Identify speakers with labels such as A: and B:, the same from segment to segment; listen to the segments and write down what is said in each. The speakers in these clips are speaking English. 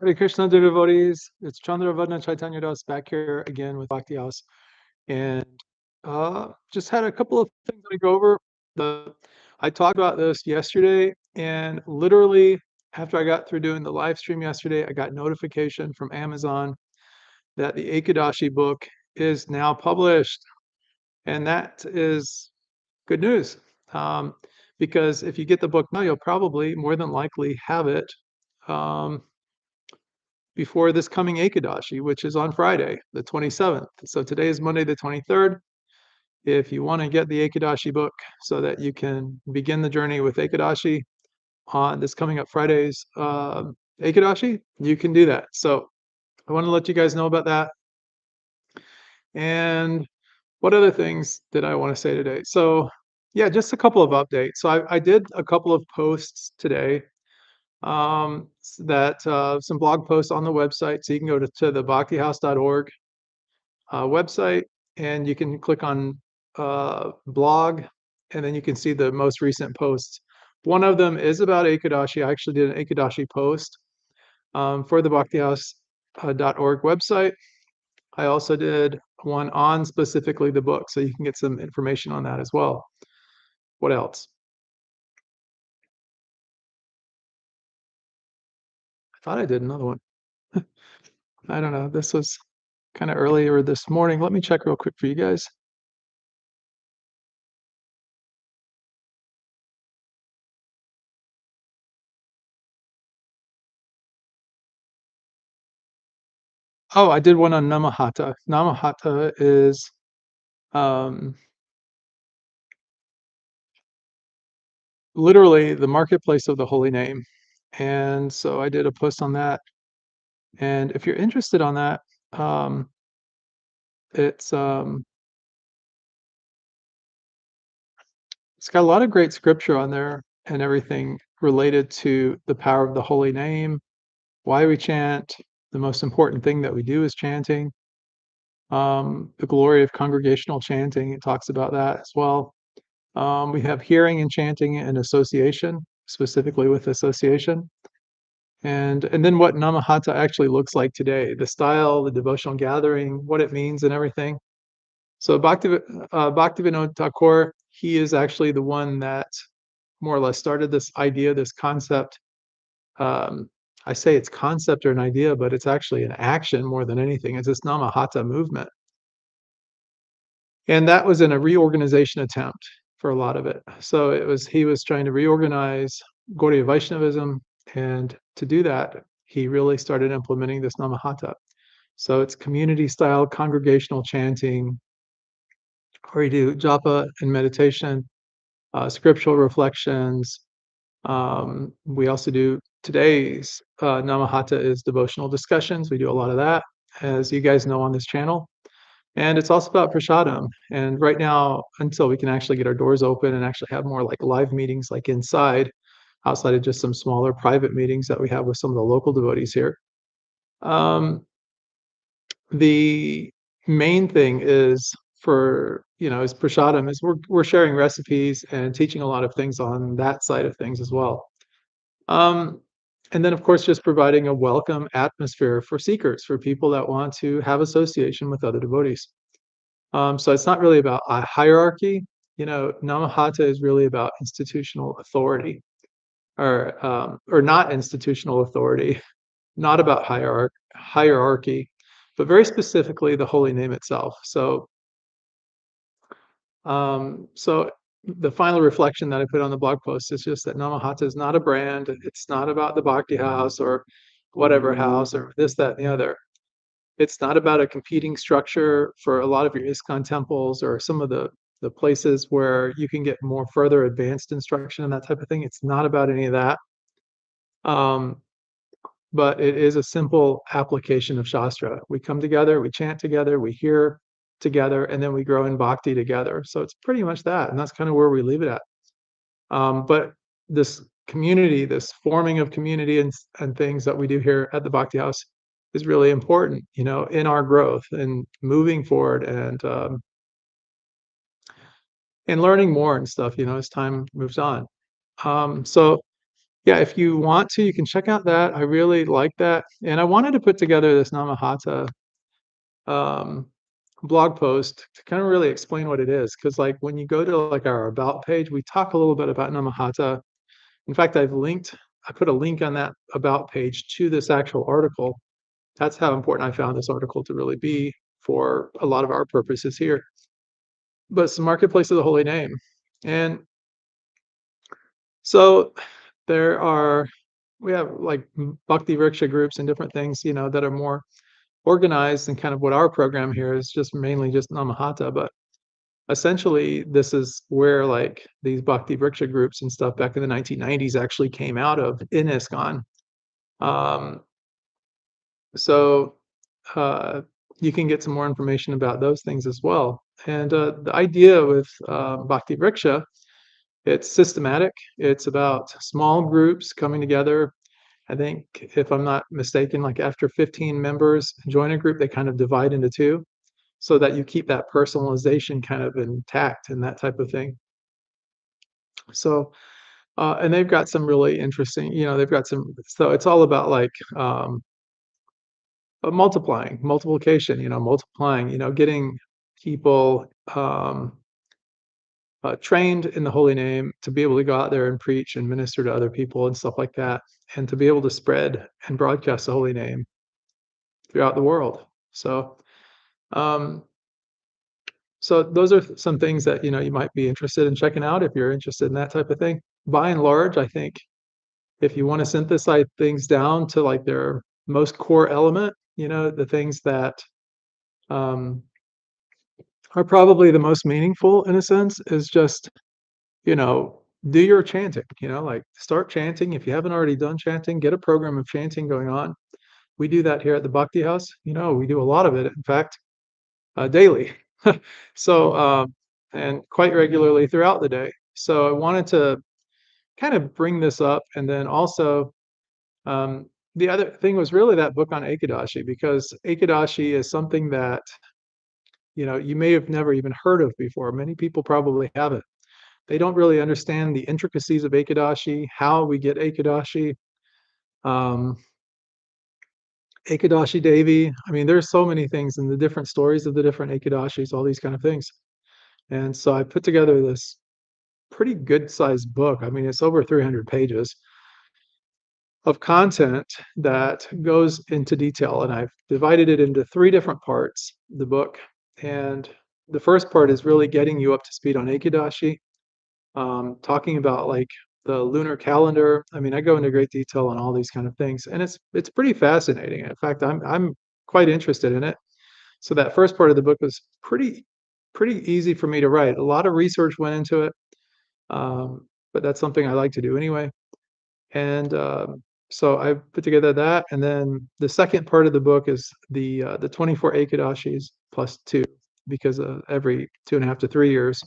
A: Hare Krishna, dear devotees. It's Chandravardhana Chaitanya Das back here again with Bhakti House. And just had a couple of things to go over. I talked about this yesterday, and literally after I got through doing the live stream yesterday, I got notification from Amazon that the Ekadashi book is now published. And that is good news. Um, because if you get the book now, you'll probably more than likely have it. Um, before this coming Ekadashi, which is on Friday, the 27th. So today is Monday, the 23rd. If you want to get the Ekadashi book so that you can begin the journey with Ekadashi on this coming up Friday's Ekadashi, you can do that. So I want to let you guys know about that. And what other things did I want to say today? So yeah, just a couple of updates. So I did a couple of posts today that some blog posts on the website. So you can go to the bhaktihouse.org website, and you can click on blog, and then you can see the most recent posts. One of them is about Ekadashi. I actually did an Ekadashi post for the bhaktihouse.org website. I also did one on specifically the book, so you can get some information on that as well. What else? I thought I did another one. I don't know. This was kind of earlier this morning. Let me check real quick for you guys. Oh, I did one on Namahata. Namahata is um, literally the marketplace of the holy name. And so I did a post on that. And if you're interested on that, um, it's um, it's got a lot of great scripture on there and everything related to the power of the holy name, why we chant. The most important thing that we do is chanting. The glory of congregational chanting, it talks about that as well. We have hearing and chanting and association, specifically with association. And then what Namahata actually looks like today, the style, the devotional gathering, what it means and everything. So Bhaktivinoda Thakur, he is actually the one that more or less started this idea, this concept. Um, I say it's concept or an idea, but it's actually an action more than anything. It's this Namahata movement. And that was in a reorganization attempt for a lot of it. So he was trying to reorganize Gaudiya Vaishnavism, and to do that, he really started implementing this Namahata. So it's community style congregational chanting, where you do japa and meditation, scriptural reflections. We also do today's Namahata is devotional discussions. We do a lot of that, as you guys know, on this channel. And it's also about prasadam. And right now, until we can actually get our doors open and actually have more like live meetings, like inside, outside of just some smaller private meetings that we have with some of the local devotees here. The main thing is is prasadam, is we're sharing recipes and teaching a lot of things on that side of things as well. Um, and then, of course, just providing a welcome atmosphere for seekers, for people that want to have association with other devotees. So it's not really about a hierarchy. Namahata is really about institutional authority, or not institutional authority, not about hierarchy, but very specifically the holy name itself. So the final reflection that I put on the blog post is just that Namahata is not a brand. It's not about the Bhakti house or whatever house or this, that, and the other. It's not about a competing structure for a lot of your ISKCON temples or some of the places where you can get more further advanced instruction and that type of thing. It's not about any of that. But it is a simple application of Shastra. We come together, we chant together, we hear together, and then we grow in bhakti together. So it's pretty much that, and that's kind of where we leave it at. But this community, this forming of community and things that we do here at the Bhakti House is really important, in our growth and moving forward and learning more and stuff, as time moves on. So yeah, if you want to, you can check out that. I really like that, and I wanted to put together this Namahata um, blog post to kind of really explain what it is. Because like when you go to like our about page, we talk a little bit about Namahata. In fact, I put a link on that about page to this actual article. That's how important I found this article to really be for a lot of our purposes here. But it's the marketplace of the holy name. And so there are, we have like Bhakti Vriksha groups and different things, that are more organized, and kind of what our program here is just mainly just Namahata. But essentially, this is where like these Bhakti Vriksha groups and stuff back in the 1990s actually came out of in ISKCON. Um, so uh, you can get some more information about those things as well. And the idea with Bhakti Vriksha, it's systematic. It's about small groups coming together. I think, if I'm not mistaken, like after 15 members join a group, they kind of divide into two so that you keep that personalization kind of intact and that type of thing. So, and they've got some really interesting, they've got some, so it's all about like multiplying, multiplication, multiplying, getting people trained in the holy name to be able to go out there and preach and minister to other people and stuff like that, and to be able to spread and broadcast the holy name throughout the world. So, um, so those are some things that you might be interested in checking out if you're interested in that type of thing. By and large, I think if you want to synthesize things down to like their most core element, the things that um, are probably the most meaningful in a sense is just, you know, do your chanting, like start chanting. If you haven't already done chanting, get a program of chanting going on. We do that here at the Bhakti House. We do a lot of it, in fact, daily. So, and quite regularly throughout the day. So I wanted to kind of bring this up. And then also, um, the other thing was really that book on Ekadashi, because Ekadashi is something that, you may have never even heard of before. Many people probably haven't. They don't really understand the intricacies of Ekadashi, how we get Ekadashi, um, Ekadashi Devi. I mean, there's so many things in the different stories of the different Ekadashis, all these kind of things. And so I put together this pretty good sized book. I mean, it's over 300 pages of content that goes into detail. And I've divided it into three different parts, the book. And the first part is really getting you up to speed on Ekadashi, talking about like the lunar calendar. I mean, I go into great detail on all these kind of things, and it's pretty fascinating. In fact, I'm quite interested in it. So that first part of the book was pretty easy for me to write. A lot of research went into it, but that's something I like to do anyway. And so I put together that, and then the second part of the book is the 24 Ekadashis plus two, because every 2.5 to 3 years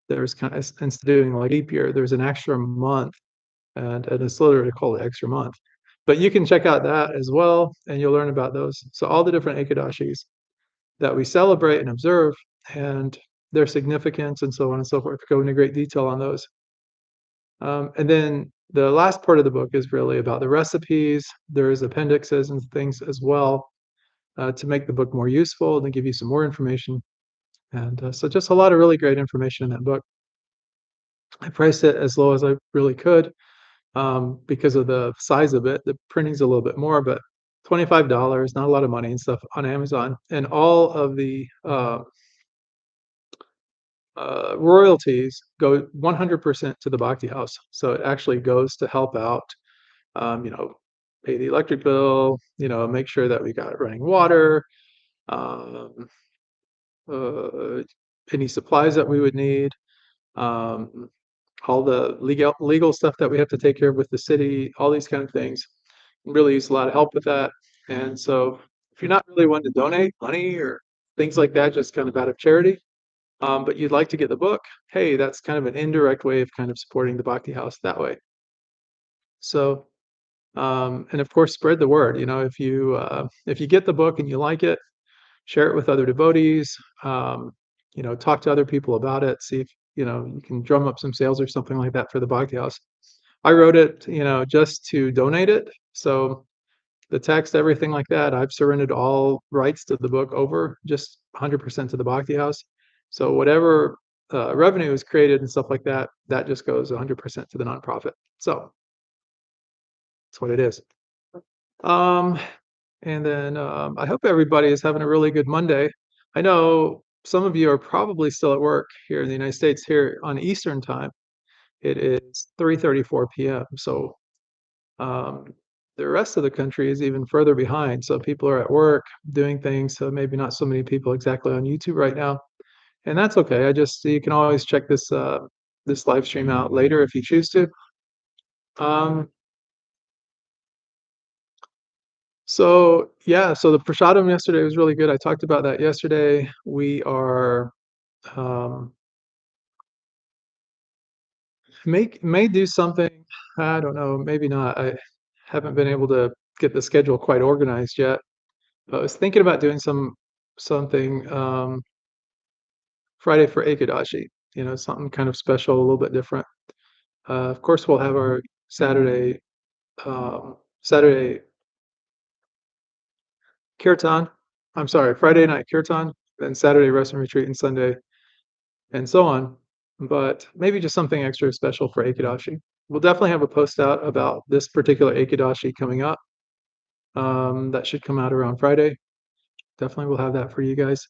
A: there's kind of, instead of doing like leap year, there's an extra month, and it's literally called the extra month. But you can check out that as well, and you'll learn about those. So all the different Ekadashis that we celebrate and observe, and their significance, and so on and so forth. Go into great detail on those. And then the last part of the book is really about the recipes. There's appendixes and things as well, to make the book more useful and to give you some more information. And so just a lot of really great information in that book. I priced it as low as I really could, because of the size of it. The printing's a little bit more, but $25, not a lot of money and stuff, on Amazon. And all of the royalties go 100% to the Bhakti House. So it actually goes to help out, um, you know, pay the electric bill, make sure that we got running water, um, uh, any supplies that we would need, um, all the legal stuff that we have to take care of with the city, all these kind of things. Really use a lot of help with that. And so if you're not really one to donate money or things like that, just kind of out of charity, but you'd like to get the book, hey, that's kind of an indirect way of kind of supporting the Bhakti House that way. So, and of course, spread the word. If you get the book and you like it, share it with other devotees. Talk to other people about it. See if you can drum up some sales or something like that for the Bhakti House. I wrote it, just to donate it. So the text, everything like that, I've surrendered all rights to the book over just 100% to the Bhakti House. So whatever revenue is created and stuff like that, that just goes 100% to the nonprofit. So that's what it is. Um, and then I hope everybody is having a really good Monday. I know some of you are probably still at work here in the United States. Here on Eastern time, it is 3:34 p.m. So um, the rest of the country is even further behind. So people are at work doing things. So maybe not so many people exactly on YouTube right now, and that's okay. You can always check this live stream out later if you choose to. Um, so yeah, so the prasadam yesterday was really good. I talked about that yesterday. We are um, may do something. I don't know, maybe not. I haven't been able to get the schedule quite organized yet. But I was thinking about doing something Friday for Ekadashi. Something kind of special, a little bit different. Of course, we'll have our Saturday kirtan. I'm sorry, Friday night kirtan, then Saturday rest and retreat, and Sunday, and so on. But maybe just something extra special for Ekadashi. We'll definitely have a post out about this particular Ekadashi coming up. That should come out around Friday. Definitely we'll have that for you guys.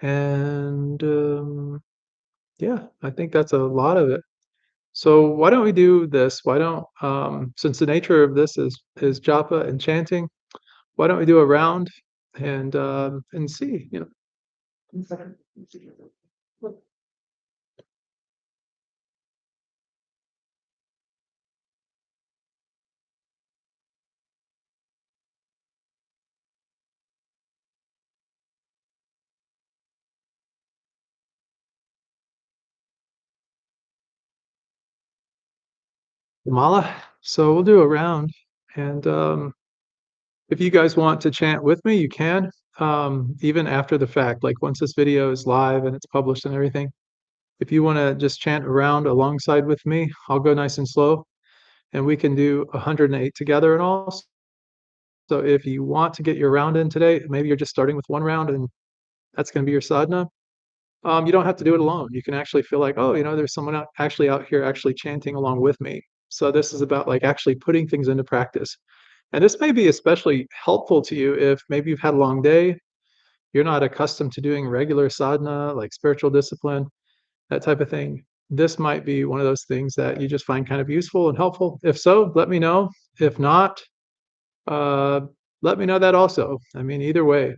A: And yeah, I think that's a lot of it. So why don't we do this? Why don't since the nature of this is japa and chanting, why don't we do a round and see, the mala. So we'll do a round, and if you guys want to chant with me, you can. Even after the fact, like once this video is live and it's published and everything. If you want to just chant around alongside with me, I'll go nice and slow, and we can do 108 together and all. So if you want to get your round in today, maybe you're just starting with one round and that's going to be your sadhana. You don't have to do it alone. You can actually feel like, oh, there's someone actually out here actually chanting along with me. So this is about like actually putting things into practice. And this may be especially helpful to you if maybe you've had a long day, you're not accustomed to doing regular sadhana, like spiritual discipline, that type of thing. This might be one of those things that you just find kind of useful and helpful. If so, let me know. If not, uh, let me know that also. I mean, either way.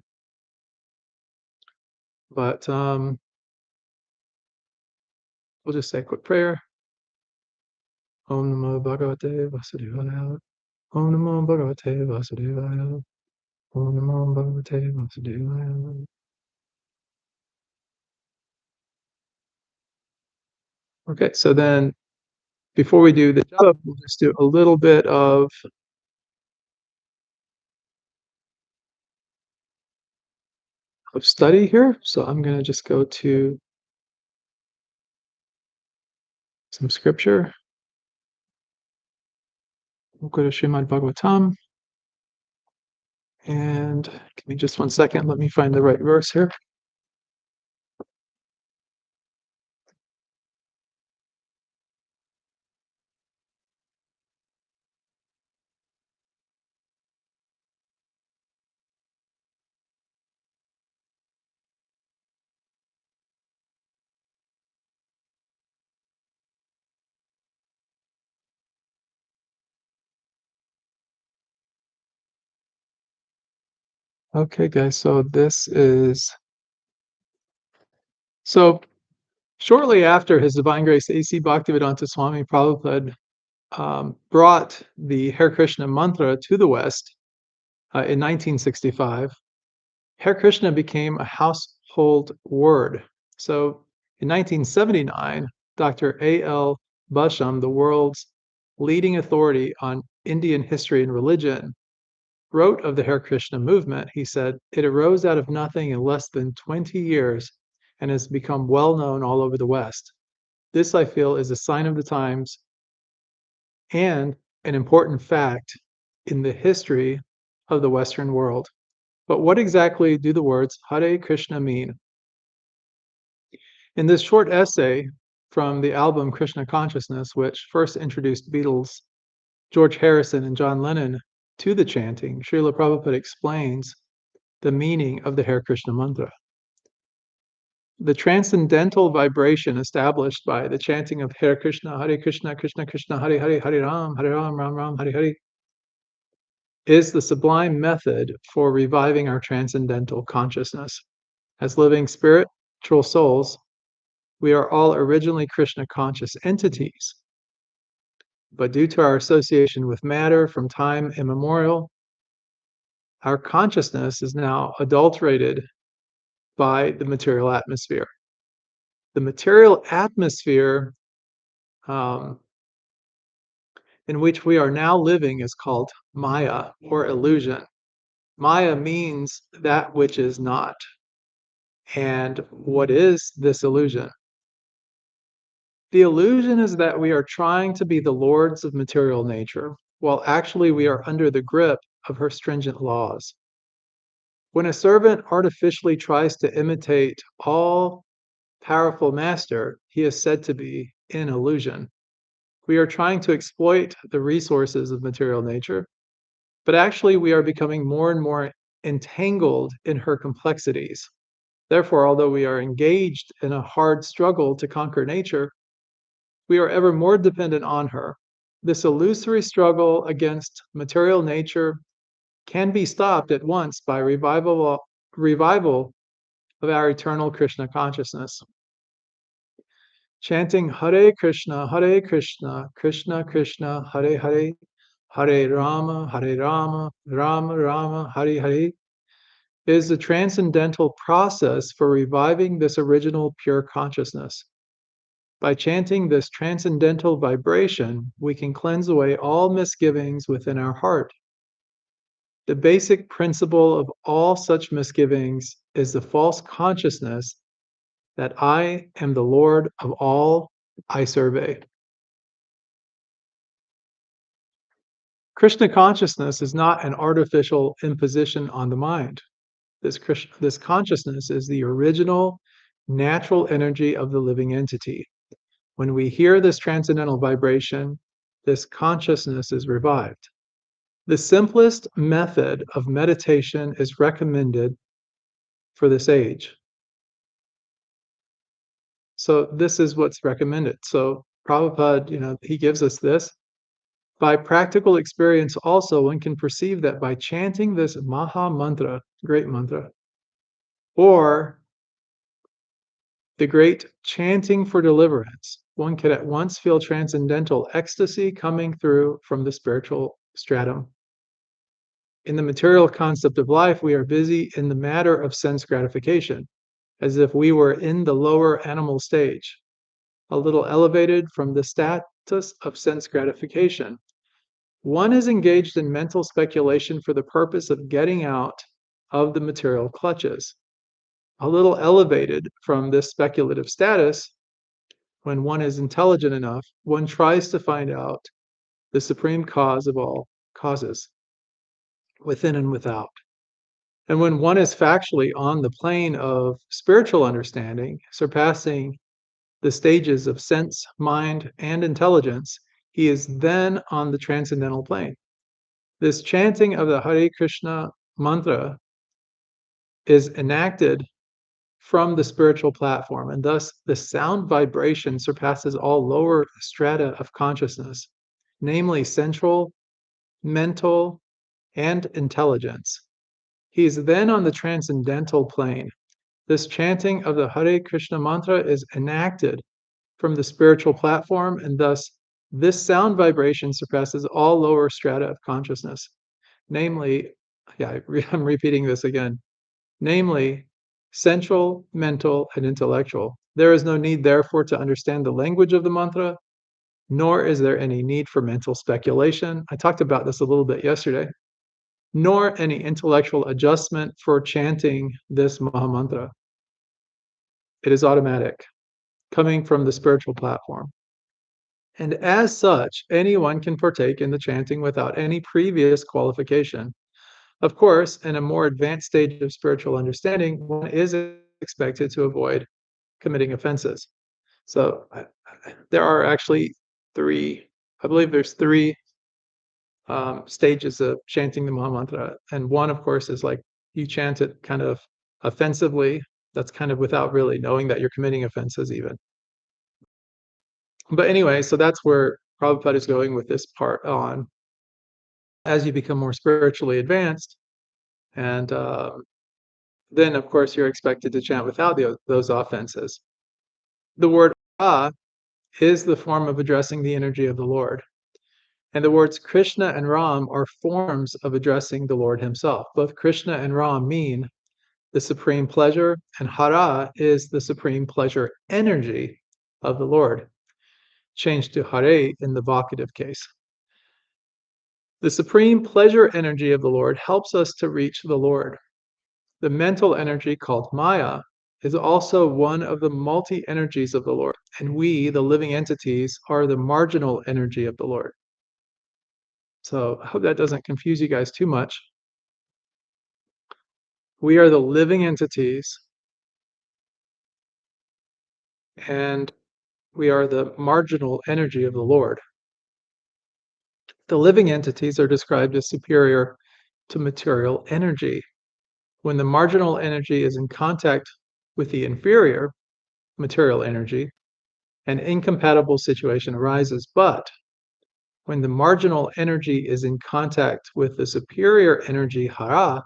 A: But we'll just say a quick prayer. Om Namo Bhagavate Vasudevaya. Om Namo Bhagavate Vasudevaya. Om Namo Bhagavate Vasudevaya. Okay, so then before we do the japa, we'll just do a little bit of study here. So I'm going to just go to some scripture. We'll go to Srimad Bhagavatam. And give me just 1 second. Let me find the right verse here. Okay, guys. So shortly after His Divine Grace A.C. Bhaktivedanta Swami Prabhupada brought the Hare Krishna mantra to the West in 1965, Hare Krishna became a household word. So in 1979, Dr. A.L. Basham, the world's leading authority on Indian history and religion, wrote of the Hare Krishna movement. He said, it arose out of nothing in less than 20 years and has become well known all over the West. This, I feel, is a sign of the times and an important fact in the history of the Western world. But what exactly do the words Hare Krishna mean? In this short essay from the album Krishna Consciousness, which first introduced Beatles, George Harrison, and John Lennon to the chanting, Srila Prabhupada explains the meaning of the Hare Krishna mantra. The transcendental vibration established by the chanting of Hare Krishna, Krishna Krishna, Hare Hare, Hare Ram, Ram Ram, Hare Hare, is the sublime method for reviving our transcendental consciousness. As living spiritual souls, we are all originally Krishna conscious entities, but due to our association with matter from time immemorial, our consciousness is now adulterated by the material atmosphere. The material atmosphere um, in which we are now living is called Maya or illusion. Maya means that which is not. And what is this illusion? The illusion is that we are trying to be the lords of material nature, while actually we are under the grip of her stringent laws. When a servant artificially tries to imitate all powerful master, he is said to be in illusion. We are trying to exploit the resources of material nature, but actually we are becoming more and more entangled in her complexities. Therefore, although we are engaged in a hard struggle to conquer nature, we are ever more dependent on her. This illusory struggle against material nature can be stopped at once by revival of our eternal Krishna consciousness. Chanting Hare Krishna, Krishna Krishna, Hare Hare, Hare Rama, Rama Rama, Hare Hare, is the transcendental process for reviving this original pure consciousness. By chanting this transcendental vibration, we can cleanse away all misgivings within our heart. The basic principle of all such misgivings is the false consciousness that I am the Lord of all I survey. Krishna consciousness is not an artificial imposition on the mind. This consciousness is the original natural energy of the living entity. When we hear this transcendental vibration, this consciousness is revived. The simplest method of meditation is recommended for this age. So this is what's recommended. So Prabhupada, he gives us this. By practical experience also, one can perceive that by chanting this Maha Mantra, great mantra, or the great chanting for deliverance, one can at once feel transcendental ecstasy coming through from the spiritual stratum. In the material concept of life, we are busy in the matter of sense gratification, as if we were in the lower animal stage, a little elevated from the status of sense gratification. One is engaged in mental speculation for the purpose of getting out of the material clutches. A little elevated from this speculative status, when one is intelligent enough, one tries to find out the supreme cause of all causes, within and without. And when one is factually on the plane of spiritual understanding, surpassing the stages of sense, mind, and intelligence, he is then on the transcendental plane. This chanting of the Hare Krishna mantra is enacted from the spiritual platform, and thus the sound vibration surpasses all lower strata of consciousness, namely central, mental, and intelligence. He is then on the transcendental plane. This chanting of the Hare Krishna mantra is enacted from the spiritual platform, and thus this sound vibration surpasses all lower strata of consciousness. Namely, I'm repeating this again, namely central, mental, and intellectual. There is no need, therefore, to understand the language of the mantra, nor is there any need for mental speculation. I talked about this a little bit yesterday, nor any intellectual adjustment for chanting this Maha Mantra. It is automatic, coming from the spiritual platform. And as such, anyone can partake in the chanting without any previous qualification. Of course, in a more advanced stage of spiritual understanding, one is expected to avoid committing offenses. So there are actually three, I believe there's three stages of chanting the Maha Mantra. And one, of course, is like you chant it kind of offensively. That's kind of without really knowing that you're committing offenses, even. But anyway, so that's where Prabhupada is going with this part on as you become more spiritually advanced. And then, of course, you're expected to chant without those offenses. The word "ah" is the form of addressing the energy of the Lord. And the words Krishna and Ram are forms of addressing the Lord himself. Both Krishna and Ram mean the supreme pleasure, and Hara is the supreme pleasure energy of the Lord, changed to Hare in the vocative case. The supreme pleasure energy of the Lord helps us to reach the Lord. The mental energy called Maya is also one of the multi-energies of the Lord, and we, the living entities, are the marginal energy of the Lord. So I hope that doesn't confuse you guys too much. We are the living entities, and we are the marginal energy of the Lord. The living entities are described as superior to material energy. When the marginal energy is in contact with the inferior material energy, an incompatible situation arises. But when the marginal energy is in contact with the superior energy, Hara,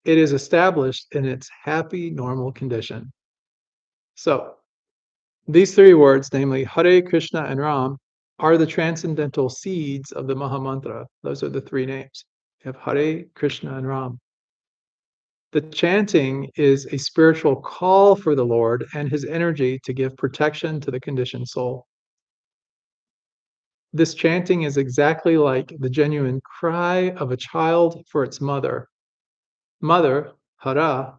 A: it is established in its happy, normal condition. So, these three words, namely Hare, Krishna, and Ram, are the transcendental seeds of the Maha Mantra. Those are the three names. You have Hare, Krishna, and Ram. The chanting is a spiritual call for the Lord and his energy to give protection to the conditioned soul. This chanting is exactly like the genuine cry of a child for its mother. Mother, Hara,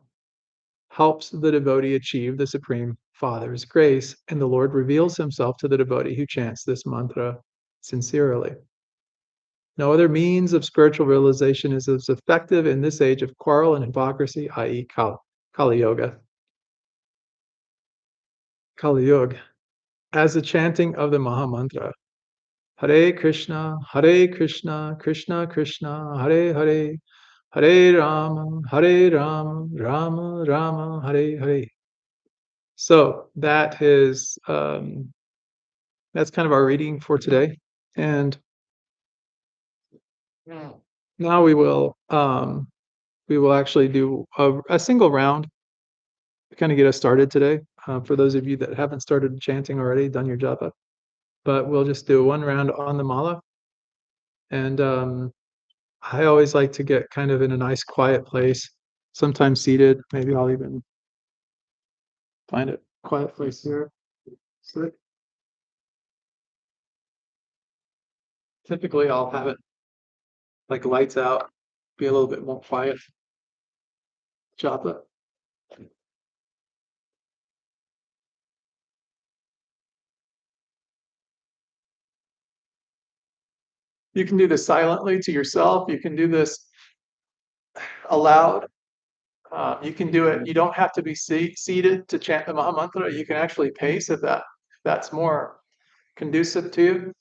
A: helps the devotee achieve the Supreme Father's grace, and the Lord reveals himself to the devotee who chants this mantra sincerely. No other means of spiritual realization is as effective in this age of quarrel and hypocrisy, i.e., Kali Yoga. Kali Yuga, as the chanting of the Maha Mantra. Hare Krishna, Krishna Krishna, Hare Hare, Hare Rama, Rama Rama, Hare Hare. So that's kind of our reading for today, and now we will actually do a single round to kind of get us started today. For those of you that haven't started chanting already, done your japa, but we'll just do one round on the mala, and I always like to get kind of in a nice quiet place, sometimes seated. Maybe I'll even find a quiet place here. So typically I'll have it like lights out, be a little bit more quiet. Japa. You can do this silently to yourself. You can do this aloud. You can do it. You don't have to be seated to chant the Maha Mantra. You can actually pace if that's more conducive to you.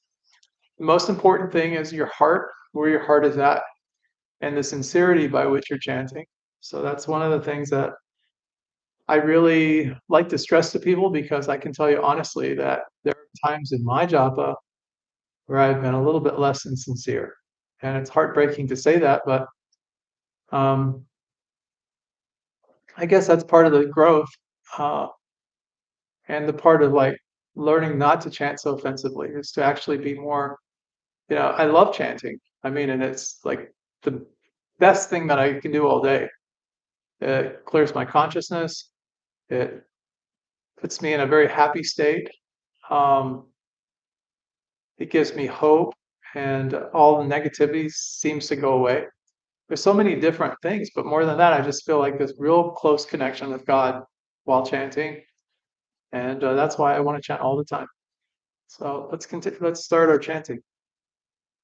A: The most important thing is your heart, where your heart is at, and the sincerity by which you're chanting. So that's one of the things that I really like to stress to people, because I can tell you honestly that there are times in my japa where I've been a little bit less than sincere. And it's heartbreaking to say that, but um, I guess that's part of the growth, uh, and the part of like learning not to chant so offensively is to actually be more, I love chanting. I mean, and it's like the best thing that I can do all day. It clears my consciousness. It puts me in a very happy state. Um, it gives me hope, and all the negativity seems to go away. There's so many different things, but more than that, I just feel like this real close connection with God while chanting, and that's why I want to chant all the time. So let's continue. Let's start our chanting.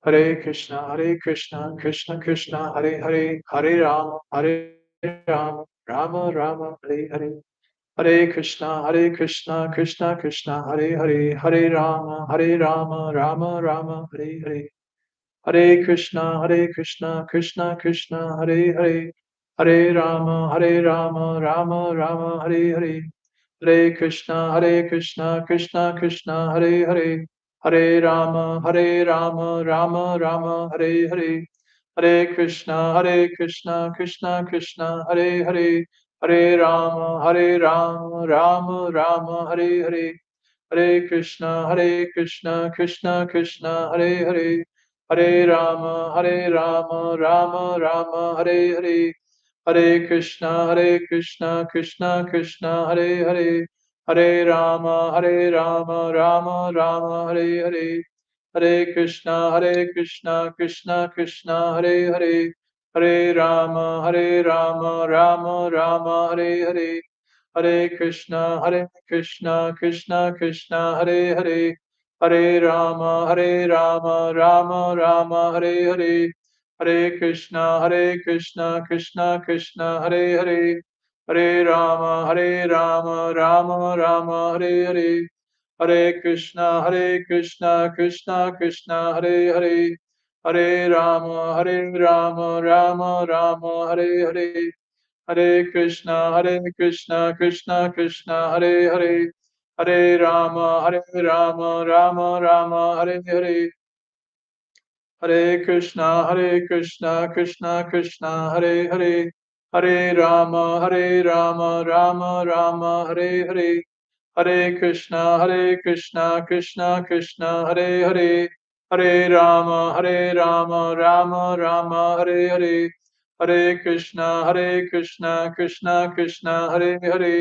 A: Hare Krishna, Krishna Krishna, Hare Hare, Hare Rama, Rama Rama, Hare Hare. Hare Krishna, Krishna Krishna, Hare Hare, Hare Rama, Rama Rama, Hare Hare. Hare Krishna, Krishna Krishna, Hare Hare, Hare Rama, Rama Rama, Hare Hare. Hare Krishna, Krishna Krishna, Hare Hare, Hare Rama, Rama Rama, Hare Hare. Hare Krishna, Krishna Krishna, Hare Hare, Hare Rama, Rama Rama, Hare Hare. Hare Krishna, Krishna Krishna, Hare Hare, Hare Rama, Rama Rama, Hare Hare. Hare Krishna, Krishna Krishna, Hare Hare, Hare Rama, Rama Rama, Hare Hare. Hare Krishna, Krishna Krishna, Hare Hare, Hare Rama, Rama Rama, Hare Hare. Hare Krishna, Krishna Krishna, Hare Hare, Hare Rama, Rama Rama, Hare Hare. Hare Krishna, Krishna Krishna, Hare Hare, Hare Rama, Rama Rama, Hare Hare. Hare Krishna, Krishna Krishna, Hare Hare, Hare Rama, Rama Rama, Hare Hare. Hare Krishna, Krishna Krishna, Hare Hare, Hare Rama, Rama Rama, Hare Hare. Hare Krishna, Krishna Krishna, Hare Hare, Hare Rama, Rama Rama, Hare Hare. Hare Krishna, Krishna Krishna, Hare Hare, Hare Rama, Rama Rama, Hare Hare. Hare Krishna, Krishna Krishna, Hare Hare,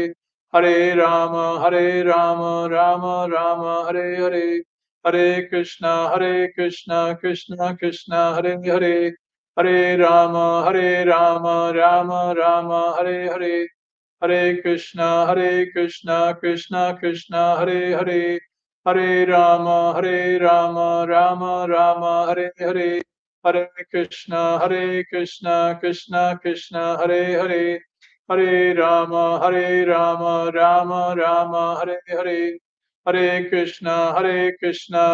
A: Hare Rama, Rama Rama, Hare Hare. Hare Krishna, Krishna Krishna, Hare Hare, Hare Rama, Rama Rama, Hare Hare. Hare Krishna, Krishna Krishna, Hare Hare, Hare Rama, Rama Rama, Hare Hare. Hare Krishna, Krishna Krishna, Hare Hare, Hare Rama, Rama Rama, Hare Hare. Hare Krishna,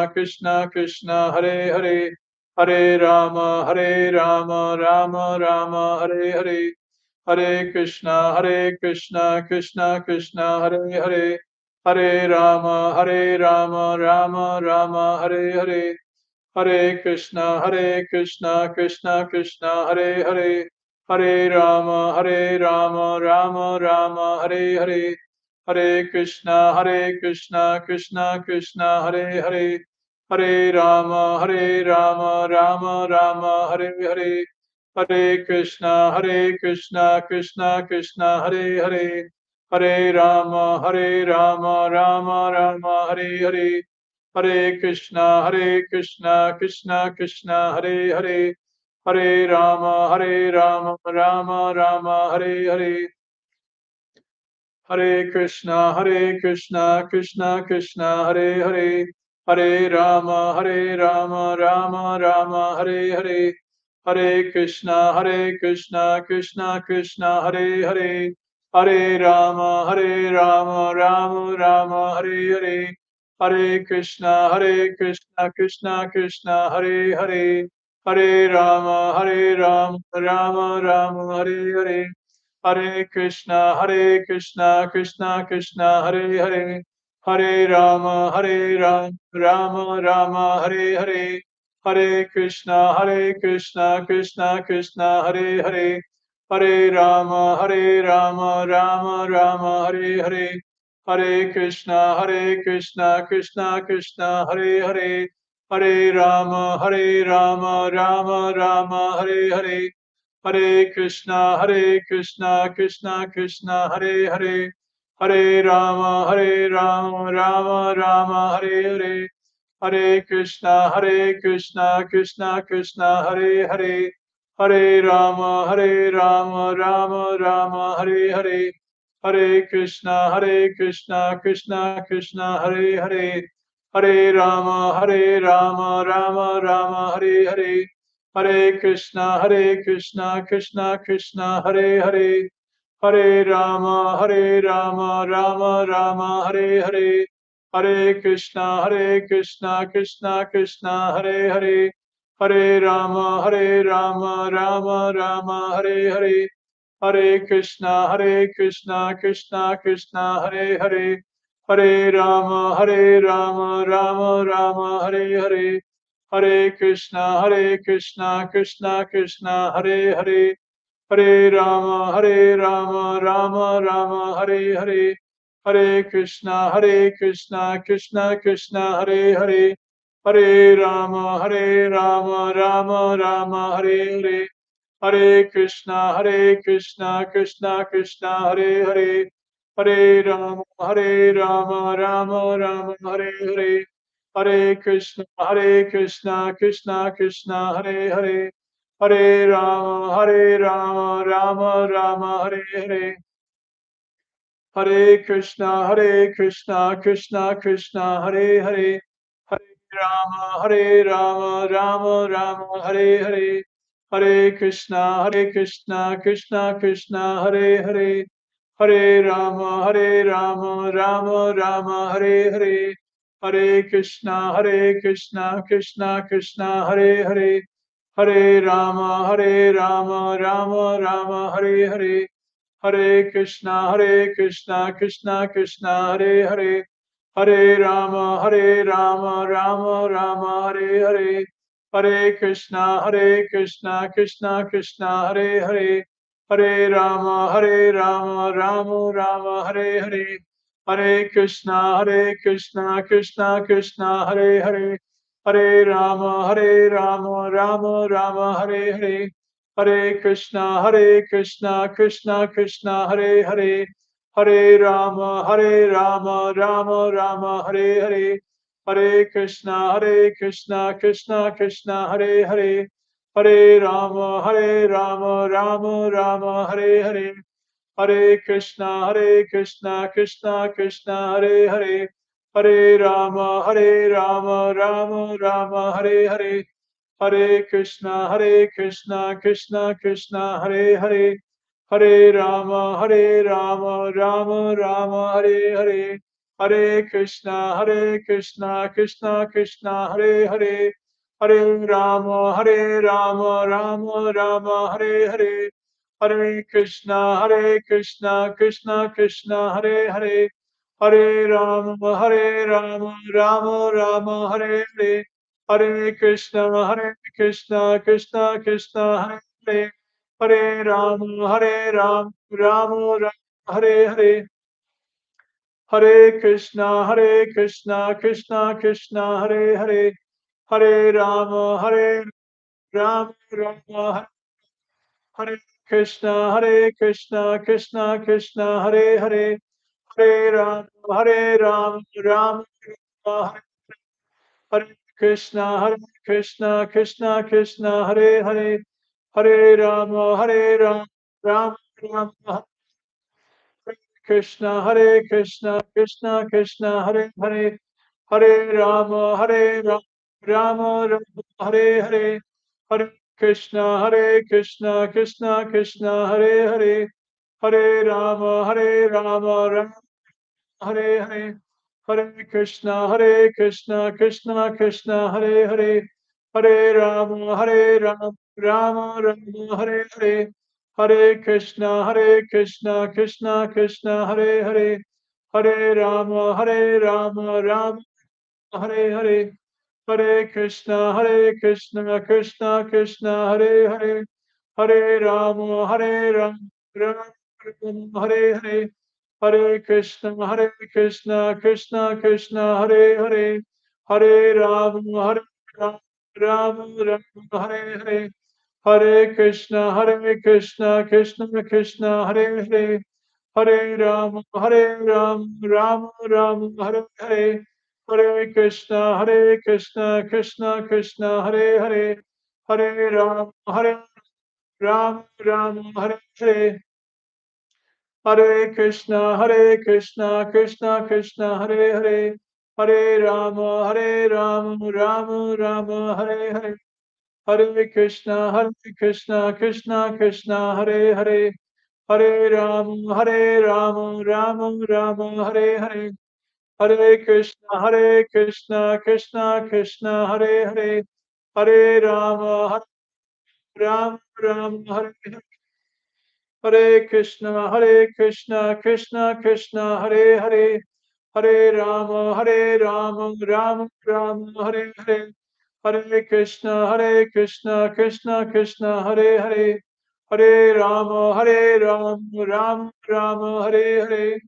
A: Krishna Krishna, Hare Hare, Hare Rama, Rama Rama, Hare Hare. Hare Krishna, Krishna Krishna, Hare Hare, Hare Rama, Rama Rama, Hare Hare. Hare Krishna, Krishna Krishna, Hare Hare, Hare Rama, Rama Rama, Hare Hare. Hare Krishna, Krishna Krishna, Hare Hare, Hare Rama, Rama Rama, Hare Hare. Hare Krishna, Krishna Krishna, Hare Hare, Hare Rama, Rama Rama, Hare Hare. Hare Krishna, Krishna Krishna, Hare Hare, Hare Rama, Rama Rama, Hare Hare. Hare Krishna, Krishna Krishna, Hare Hare, Hare Rama, Rama Rama, Hare Hare. Hare Krishna, Krishna Krishna, Hare Hare, Hare Rama, Rama Rama, Hare Hare. Hare Krishna, Krishna Krishna, Hare Hare, Hare Rama, Rama Rama, Hare Hare. Hare Krishna, Krishna Krishna, Hare Hare, Hare Rama, Rama Rama, Hare Hare. Hare Krishna, Krishna Krishna, Hare Hare, Hare Rama, Rama Rama, Hare Hare. Hare Krishna, Krishna Krishna, Hare Hare, Hare Rama, Rama Rama, Hare Hare. Hare Krishna, Krishna Krishna, Hare Hare, Hare Rama, Rama Rama, Hare Hare. Hare Krishna, Krishna Krishna, Hare Hare, Hare Rama, Rama Rama, Hare Hare. Hare Krishna, Krishna Krishna, Hare Hare, Hare Rama, Rama Rama, Hare Hare. Hare Krishna, Krishna Krishna, Hare Hare. Hare Rama, Rama Rama, Hare Hare. Hare Krishna, Krishna Krishna, Hare Hare. Hare Rama, Rama Rama, Hare Hare. Hare Krishna, Krishna Krishna, Hare Hare. Hare Rama, Rama Rama, Hare Hare. Hare Krishna, Krishna Krishna, Hare Hare. Hare Rama, Rama Rama, Hare Hare. Hare Krishna, Krishna Krishna, Hare Hare. Hare Rama, Rama Rama, Hare Hare. Hare Krishna, Krishna Krishna, Hare Hare. Hare Rama, Rama Rama, Hare Hare. Hare Krishna, Krishna Krishna, Hare Hare. Hare Rama, Rama Rama, Hare Hare. Hare Krishna, Krishna Krishna, Hare Hare. Hare Rama, Rama Rama, Hare Hare. Krishna, Krishna Krishna, Hare Hare. Hare Rama, Rama Rama, Hare Hare. Hare Krishna, Krishna Krishna, Hare Hare. Hare Rama, Rama Rama, Hare Hare. Hare Krishna, Krishna Krishna, Hare Hare. Hare Rama, Rama Rama, Hare Hare. Hare Krishna, Krishna Krishna, Hare Hare. Hare Rama, Rama Rama, Hare Hare. Hare Krishna, Krishna Krishna, Hare Hare. Hare Rama, Rama Rama, Hare Hare. Hare Krishna, Krishna Krishna, Hare Hare. Hare Rama, Rama Rama, Hare Hare. Hare Krishna, Krishna Krishna, Hare Hare. Hare Rama, Rama Rama, Hare Hare. Hare Krishna, Krishna Krishna, Hare Hare. Hare Rama, Rama Rama, Hare Hare. Hare Krishna, Krishna Krishna, Hare Hare. Hare Rama, Rama Rama, Hare Hare. Hare Krishna, Krishna Krishna, Hare Hare. Hare Rama, Rama Rama, Hare Hare. Hare Krishna, Krishna Krishna, Hare Hare. Hare Rama, Rama Rama, Hare Hare. Hare Krishna, Krishna Krishna, Hare Hare. Hare Rama, Rama Rama, Hare Hare. Hare Krishna, Krishna Krishna, Hare Hare. Hare Rama, Rama, Hare Krishna, Krishna Krishna, Hare Hare. Hare Ram, Hare Hare Krishna, Krishna Krishna, Hare Hare. Hare Ram, Ram, Hare Krishna, Krishna Hare Hare. Hare Rama Rama, Hare Hare. Hare Krishna, Krishna Krishna, Hare Hare. Hare Rama, Rama Hare Hare. Hare Krishna, Krishna Krishna, Hare Hare. Hare Rama, Rama Rama, Hare Hare. Hare Krishna, Krishna Krishna, Hare Hare. Hare Rama, Rama Hare Hare. Hare Krishna, Krishna Krishna, Hare Hare. Hare Rama, Rama Hare Hare. Hare Krishna, Krishna Krishna, Hare Hare. Hare Rama, Rama Hare Hare. Hare Krishna, Krishna Krishna, Hare Hare. Hare Rama Rama Hare Hare. Hare Krishna Krishna Hare Hare. Hare Rama Hare Hare. Hare Krishna, Krishna Krishna, Hare Hare. Hare Rama, Rama Rama, Hare Hare. Hare Krishna, Krishna Krishna, Hare Hare. Hare Rama, Rama Hare Hare. Hare Krishna, Krishna Krishna, Hare Hare. Hare Rama, Rama Hare Hare. Hare Krishna, Krishna Krishna, Hare Hare. Hare Rama, Rama Hare Hare. Hare Krishna, Krishna Krishna, Hare Hare. Hare Rama, Rama Hare Hare.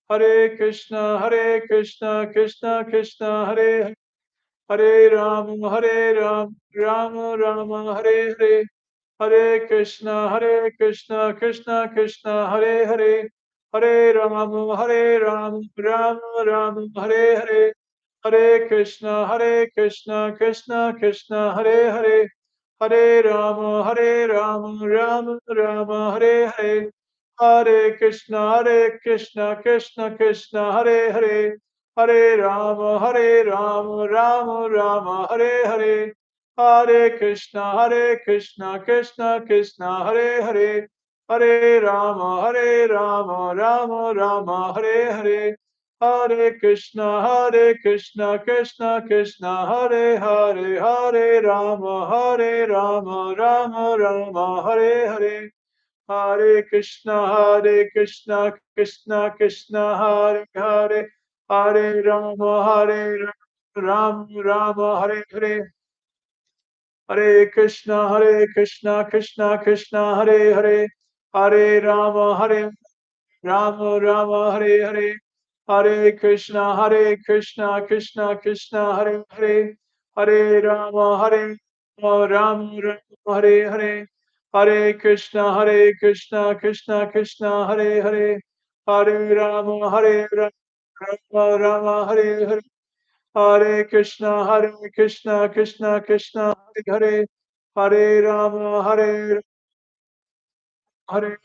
A: Hare Krishna, Krishna Krishna, Hare Hare. Hare Rama, Hare Hare. Hare Krishna, Krishna Krishna, Hare Hare. Hare Rama, Hare Hare. Hare Krishna, Krishna Krishna, Hare Hare. Hare Rama, Hare Hare. Hare Krishna, Krishna Krishna, Hare Hare. Hare Rama, Hare Hare. Hare Krishna, Krishna Krishna, Hare Hare. Hare Rama, Hare Hare. Hare Krishna, Krishna Krishna, Hare Hare. Hare Rama, Rama Hare Hare. Hare Krishna, Krishna Krishna, Hare Hare. Hare Rama, Hare Hare. Hare Krishna, Krishna Hare Hare. Hare Rama, Hare Hare. Hare Krishna, Krishna Krishna, Hare Hare. Hare Rama, Hare Hare. Hare Krishna, Krishna Krishna, Hare Hare. Hare Rama, Hare Hare. Hare Krishna, Krishna Krishna, Hare Hare. Hare Rama, Hare Hare.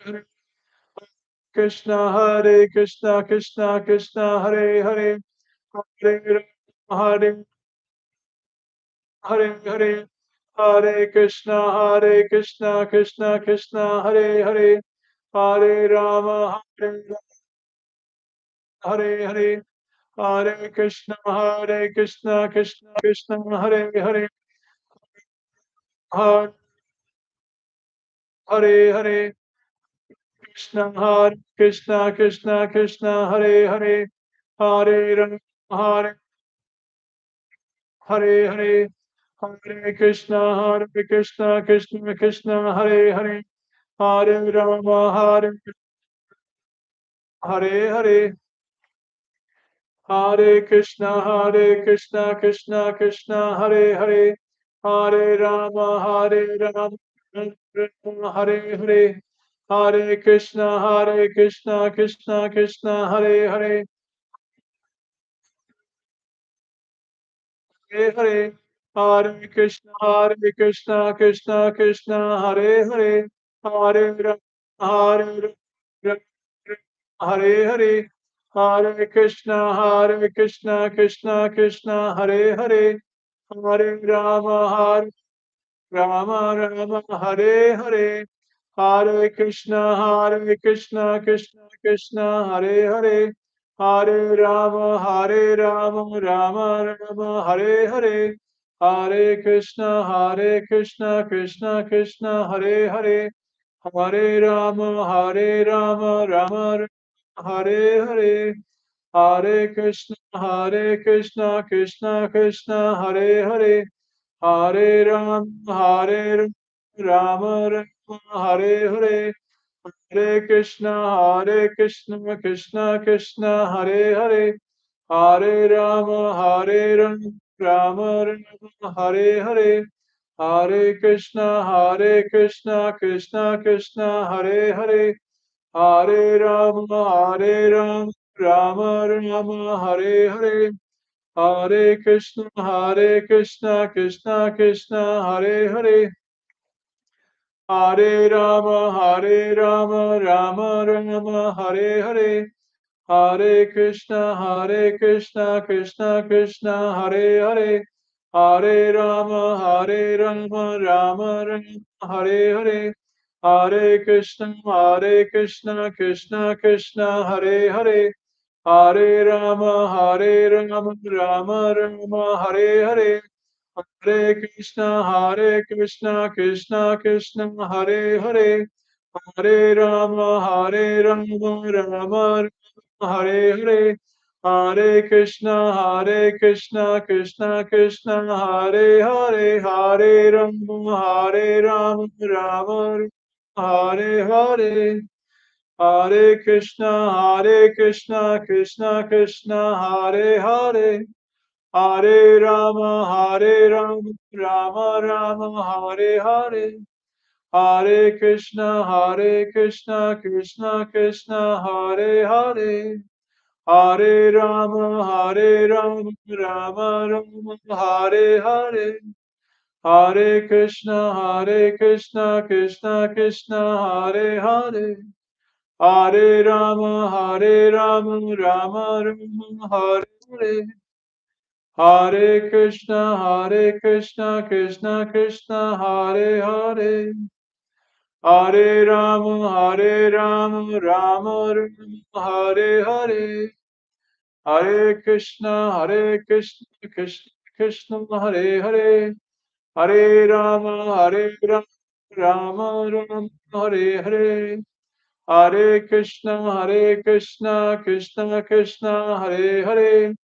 A: Krishna, Krishna Krishna, Hare Hare. Hare Rama, Hare Hare. Hare Krishna, Krishna Krishna, Hare Hare. Hare Rama, Hare Hare. Hare Krishna, Krishna Krishna, Hare Hare. Hare Hare. Krishna, Krishna Krishna, Hare Hare. Hare Rama, Hare Hare. Hare Krishna, Krishna Krishna, Hare Hare. Hare Rama, Hare Hare. Hare Krishna, Krishna Krishna, Hare Hare. Hare Rama, Hare Hare. Hare Krishna, Krishna Krishna, Hare Hare. Hare Hare. Hare Krishna, Krishna Krishna, Hare Hare. Hare Ram, Ram, Hare Hare. Hare Krishna, Krishna Krishna, Hare Hare. Hare Rama, Rama, Hare Hare. Hare Krishna, Krishna Krishna, Hare Hare. Hare Rama, Rama, Hare Hare. Hare Krishna, Krishna Krishna, Hare Hare. Hare Rama, Hare Hare. Hare Krishna, Krishna Krishna, Hare Hare. Rama, Hare Hare. Hare Krishna, Krishna Krishna, Hare Hare. Rama, Hare Hare. Hare Krishna, Krishna Krishna, Hare Hare. Hare Rama, Rama, Hare Hare. Hare Krishna, Krishna Krishna, Hare Hare. Hare Rama, Rama, Hare Hare. Hare Krishna, Krishna Krishna, Hare Hare, Hare Rama, Rama Rama, Hare Hare, Hare Krishna, Krishna Krishna, Hare Hare, Hare Rama, Rama Rama, Hare Hare, Hare Krishna, Krishna Krishna, Hare Hare, Hare Rama, Rama Rama, Hare Hare, Hare Krishna, Krishna Krishna, Hare Hare, Hare Rama, Rama Rama, Hare Hare. Hare Krishna, Krishna Krishna, Hare Hare, Hare Rama, Rama Rama, Hare Hare. Hare Krishna, Krishna Krishna, Hare Hare, Hare Rama, Rama Rama, Hare Hare. Hare Krishna, Krishna Krishna, Hare Hare. Hare Rama, Rama Rama, Hare Hare. Hare Krishna, Krishna Krishna, Hare Hare. Hare Rama, Rama Rama, Hare Hare. Hare Krishna, Krishna Krishna, Hare Hare. Hare Rama, Rama Rama, Hare Hare. Hare Krishna, Krishna Krishna, Hare Hare.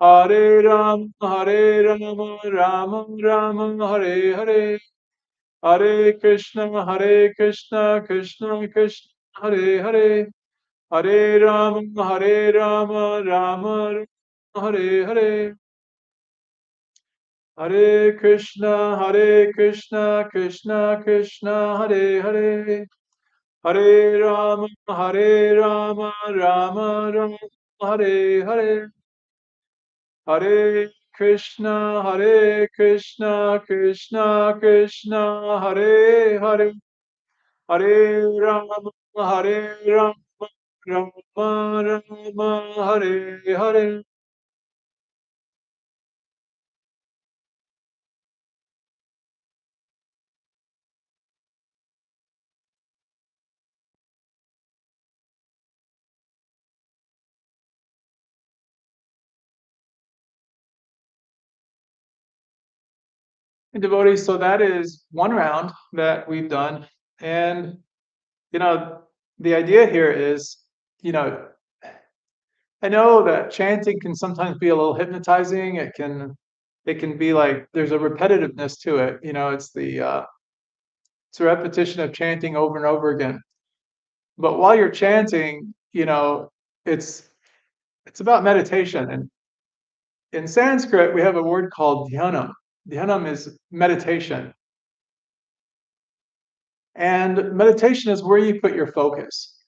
A: Hare Rama, Rama Rama, Hare Hare. Hare Krishna, Krishna Krishna, Hare Hare. Hare Rama, Rama Rama, Hare Hare. Hare Krishna, Krishna Krishna, Hare Hare. Hare Rama, Rama Rama, Hare Hare. Hare Krishna, Krishna Krishna, Hare Hare. Hare Rama, Rama Rama, Hare Hare. And devotees, so that is one round that we've done. And, you know, the idea here is, you know, I know that chanting can sometimes be a little hypnotizing. It can be like there's a repetitiveness to it. It's a repetition of chanting over and over again. But while you're chanting, it's it's about meditation. And in Sanskrit, we have a word called dhyanam. Dhyanam is meditation. And meditation is where you put your focus.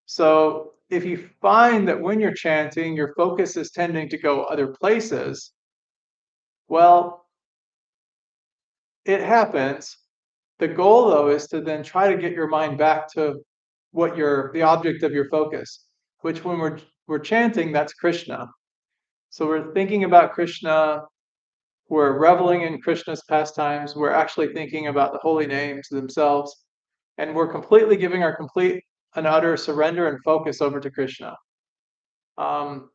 A: So if you find that when you're chanting, your focus is tending to go other places, well, it happens. The goal, though, is to then try to get your mind back to the object of your focus, which when we're chanting, that's Krishna. So we're thinking about Krishna, we're reveling in Krishna's pastimes, we're actually thinking about the holy names themselves, and we're completely giving our complete and utter surrender and focus over to Krishna. Um,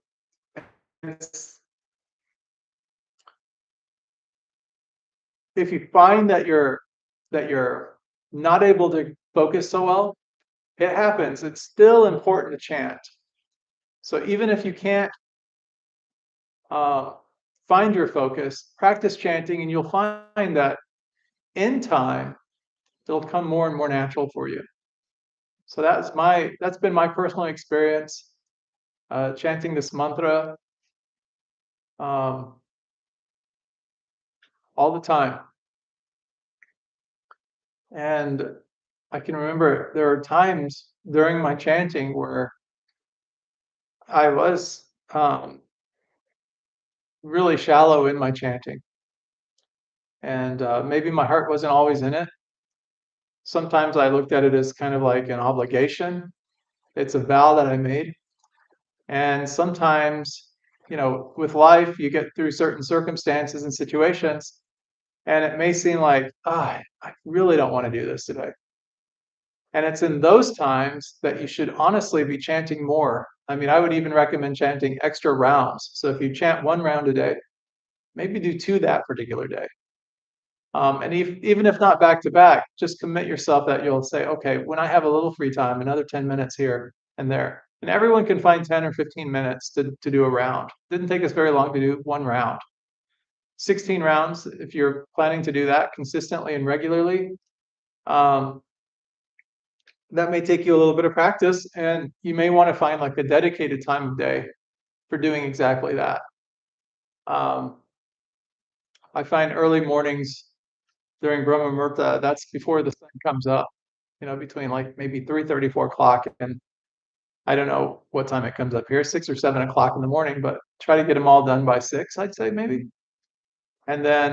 A: it's, if you find that you're not able to focus so well, it happens. It's still important to chant. So even if you can't uh, find your focus, practice chanting, and you'll find that in time it'll come more and more natural for you. So that's been my personal experience chanting this mantra um, all the time. And I can remember there are times during my chanting where I was really shallow in my chanting, and maybe my heart wasn't always in it. Sometimes I looked at it as kind of like an obligation. It's a vow that I made. And sometimes, with life, you get through certain circumstances and situations, and it may seem like, I really don't want to do this today. And it's in those times that you should honestly be chanting more. I mean, I would even recommend chanting extra rounds. So if you chant 1 round a day, maybe do 2 that particular day. And even if not back to back, just commit yourself that you'll say, okay, when I have a little free time, another 10 minutes here and there. And everyone can find 10 or 15 minutes to do a round. Didn't take us very long to do 1 round. 16 rounds, if you're planning to do that consistently and regularly, um, that may take you a little bit of practice, and you may want to find like a dedicated time of day for doing exactly that. Um, I find early mornings during Brahma Muhurta, that's before the sun comes up, between like maybe 3:30, 4 o'clock, and I don't know what time it comes up here, 6 or 7 o'clock in the morning, but try to get them all done by 6, I'd say maybe. And then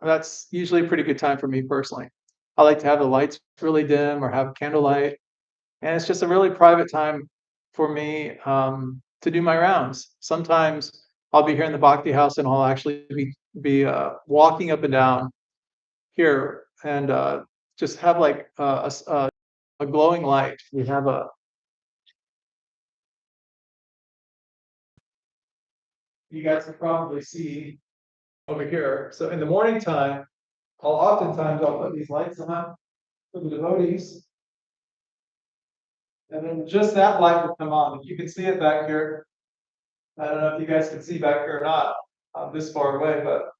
A: that's usually a pretty good time for me personally. I like to have the lights really dim or have candlelight, and it's just a really private time for me to do my rounds. Sometimes I'll be here in the Bhakti house and I'll actually be walking up and down here and just have like a glowing light. We have a you guys can probably see over here. So in the morning time, I'll put these lights on for the devotees, and then just that light will come on. You can see it back here. I don't know if you guys can see back here or not. I'm this far away, but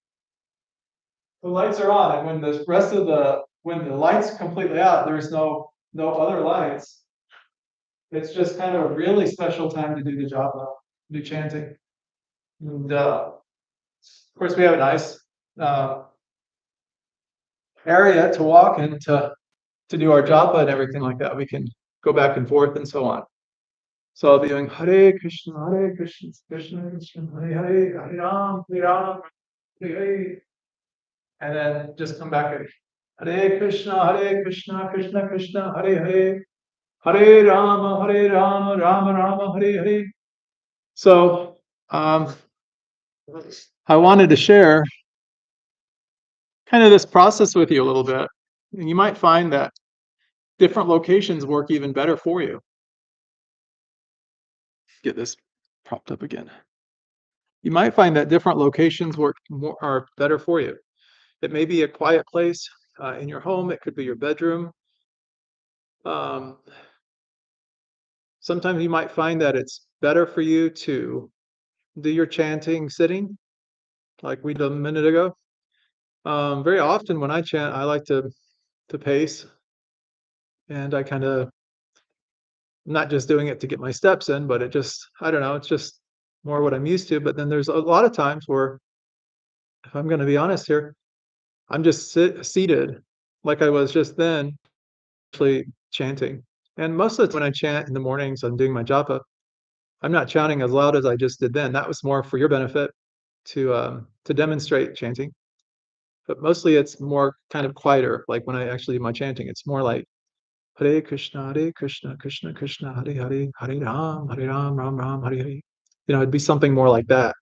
A: the lights are on, and when the lights completely out, there's no other lights. It's just kind of a really special time to do the japa, do chanting. And of course, we have a nice uh, area to walk in to do our japa and everything like that. We can go back and forth and so on. So I'll be doing Hare Krishna, Krishna Krishna, Hare Hare, Hare Ram, Hare Hare, and then just come back and Hare Krishna, Krishna Krishna, Hare Hare, Hare Rama, Rama Rama, Hare Hare. So I wanted to share kind of this process with you a little bit. And you might find that different locations work even better for you. Get this propped up again. You might find that different locations are better for you. It may be a quiet place in your home. It could be your bedroom. Sometimes you might find that it's better for you to do your chanting sitting, like we did a minute ago. Very often when I chant, I like to pace, and I kind of not just doing it to get my steps in, but I don't know, it's just more what I'm used to. But then there's a lot of times where, if I'm going to be honest here, I'm just seated like I was just then, actually chanting. And most of the time when I chant in the mornings, I'm doing my japa, I'm not chanting as loud as I just did then. That was more for your benefit to demonstrate chanting. But mostly it's more kind of quieter. Like when I actually do my chanting, it's more like Hare Krishna, Krishna Krishna, Hare Hare, Hare Ram, Ram Ram, Hare Hare. It'd be something more like that.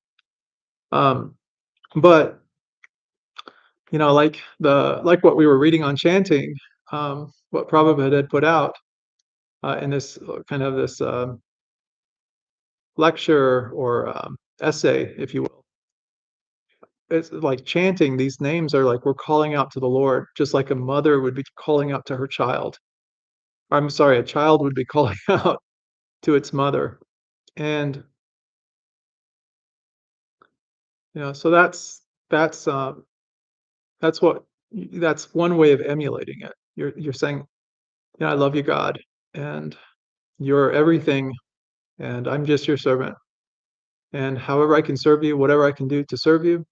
A: But like what we were reading on chanting, what Prabhupada had put out in this kind of this lecture or essay, if you will. It's like chanting, these names are like we're calling out to the Lord, just like a mother would be calling out to her child. I'm sorry, a child would be calling out to its mother. And so that's what that's one way of emulating it. You're saying, I love you, God, and you're everything, and I'm just your servant. And however I can serve you, whatever I can do to serve you,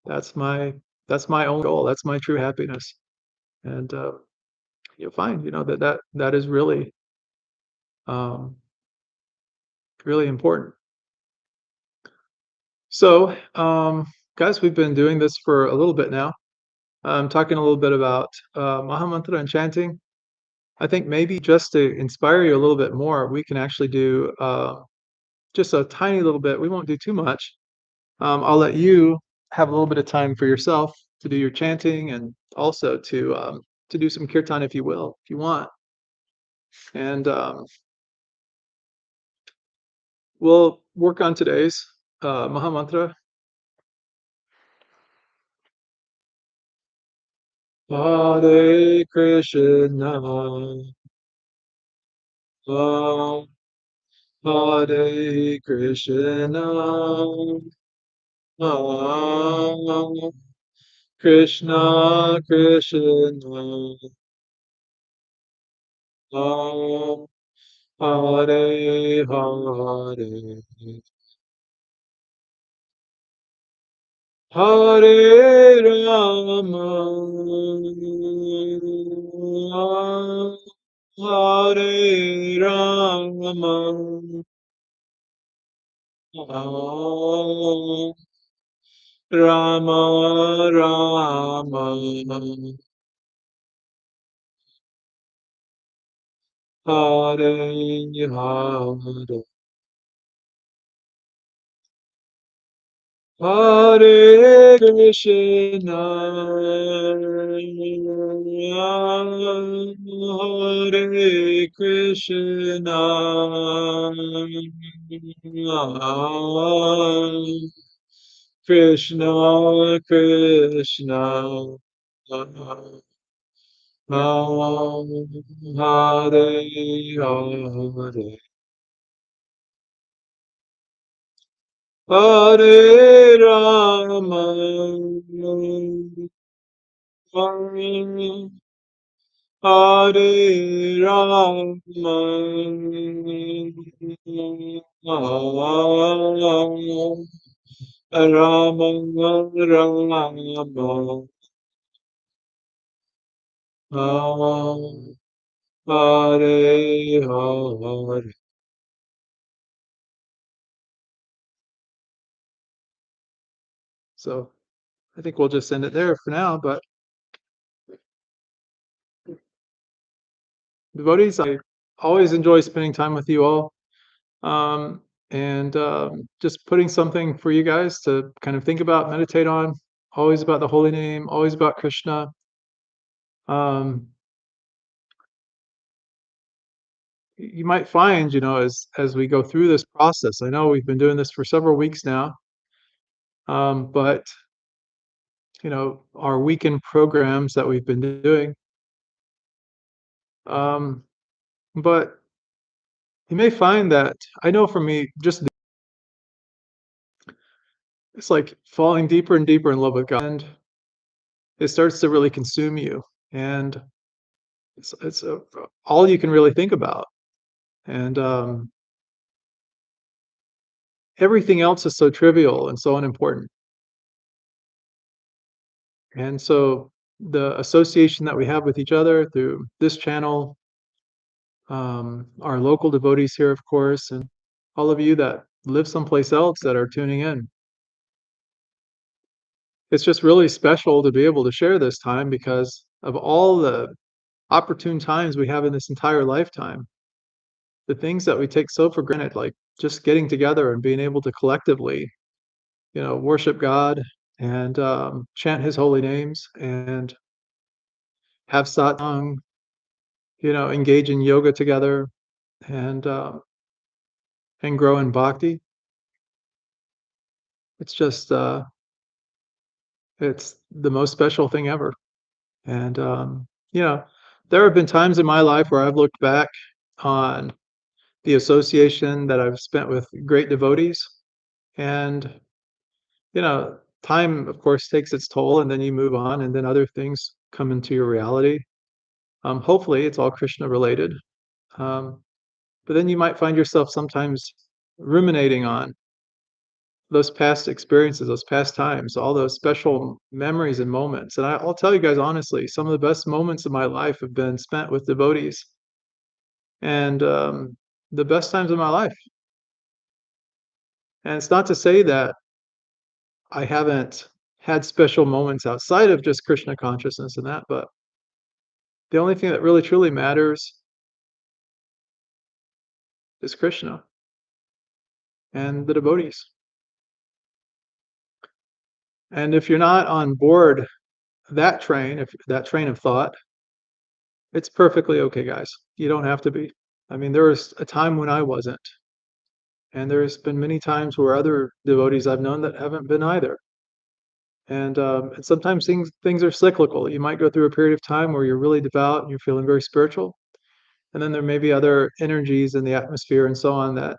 A: that's my own goal. That's my true happiness. And you'll find, that is really, um, really important. So, guys, we've been doing this for a little bit now. I'm talking a little bit about Mahamantra and chanting. I think maybe just to inspire you a little bit more, we can actually do just a tiny little bit. We won't do too much. I'll let you have a little bit of time for yourself to do your chanting and also to do some kirtan if you will, if you want. And we'll work on today's Maha Mantra. Hare Krishna, Hare Krishna, Krishna Krishna, Hare Hare, Hare Rama, Hare Rama, Rama Rama, Hare Hare. Hare Krishna, Hare Krishna, Krishna Krishna, Hare Hare. Hare Rama, Hare Rama, Rama Rama, Hare Hare. So I think we'll just end it there for now. But devotees, I always enjoy spending time with you all. Um, and just putting something for you guys to kind of think about, meditate on, always about the holy name, always about Krishna. Um, you might find, as we go through this process, I know we've been doing this for several weeks now, but our weekend programs that we've been doing, um, but you may find that I know for me, just it's like falling deeper and deeper in love with God, and it starts to really consume you, and it's all you can really think about, and everything else is so trivial and so unimportant. And so the association that we have with each other through this channel, our local devotees here, of course, and all of you that live someplace else that are tuning in, it's just really special to be able to share this time because of all the opportune times we have in this entire lifetime. The things that we take so for granted, like just getting together and being able to collectively, worship God and chant His holy names and have satsang, engage in yoga together and grow in bhakti. It's just it's the most special thing ever. And you know, there have been times in my life where I've looked back on the association that I've spent with great devotees, and time of course takes its toll, and then you move on, and then other things come into your reality. Hopefully, it's all Krishna related. Um, but then you might find yourself sometimes ruminating on those past experiences, those past times, all those special memories and moments. And I'll tell you guys honestly, some of the best moments of my life have been spent with devotees, and the best times of my life. And it's not to say that I haven't had special moments outside of just Krishna consciousness and that, but The only thing that really truly matters is Krishna and the devotees. And if you're not on board that train, if that train of thought, it's perfectly okay, guys. You don't have to be. I mean, there was a time when I wasn't, and there's been many times where other devotees I've known that haven't been either. And sometimes things are cyclical. You might go through a period of time where you're really devout and you're feeling very spiritual, and then there may be other energies in the atmosphere and so on that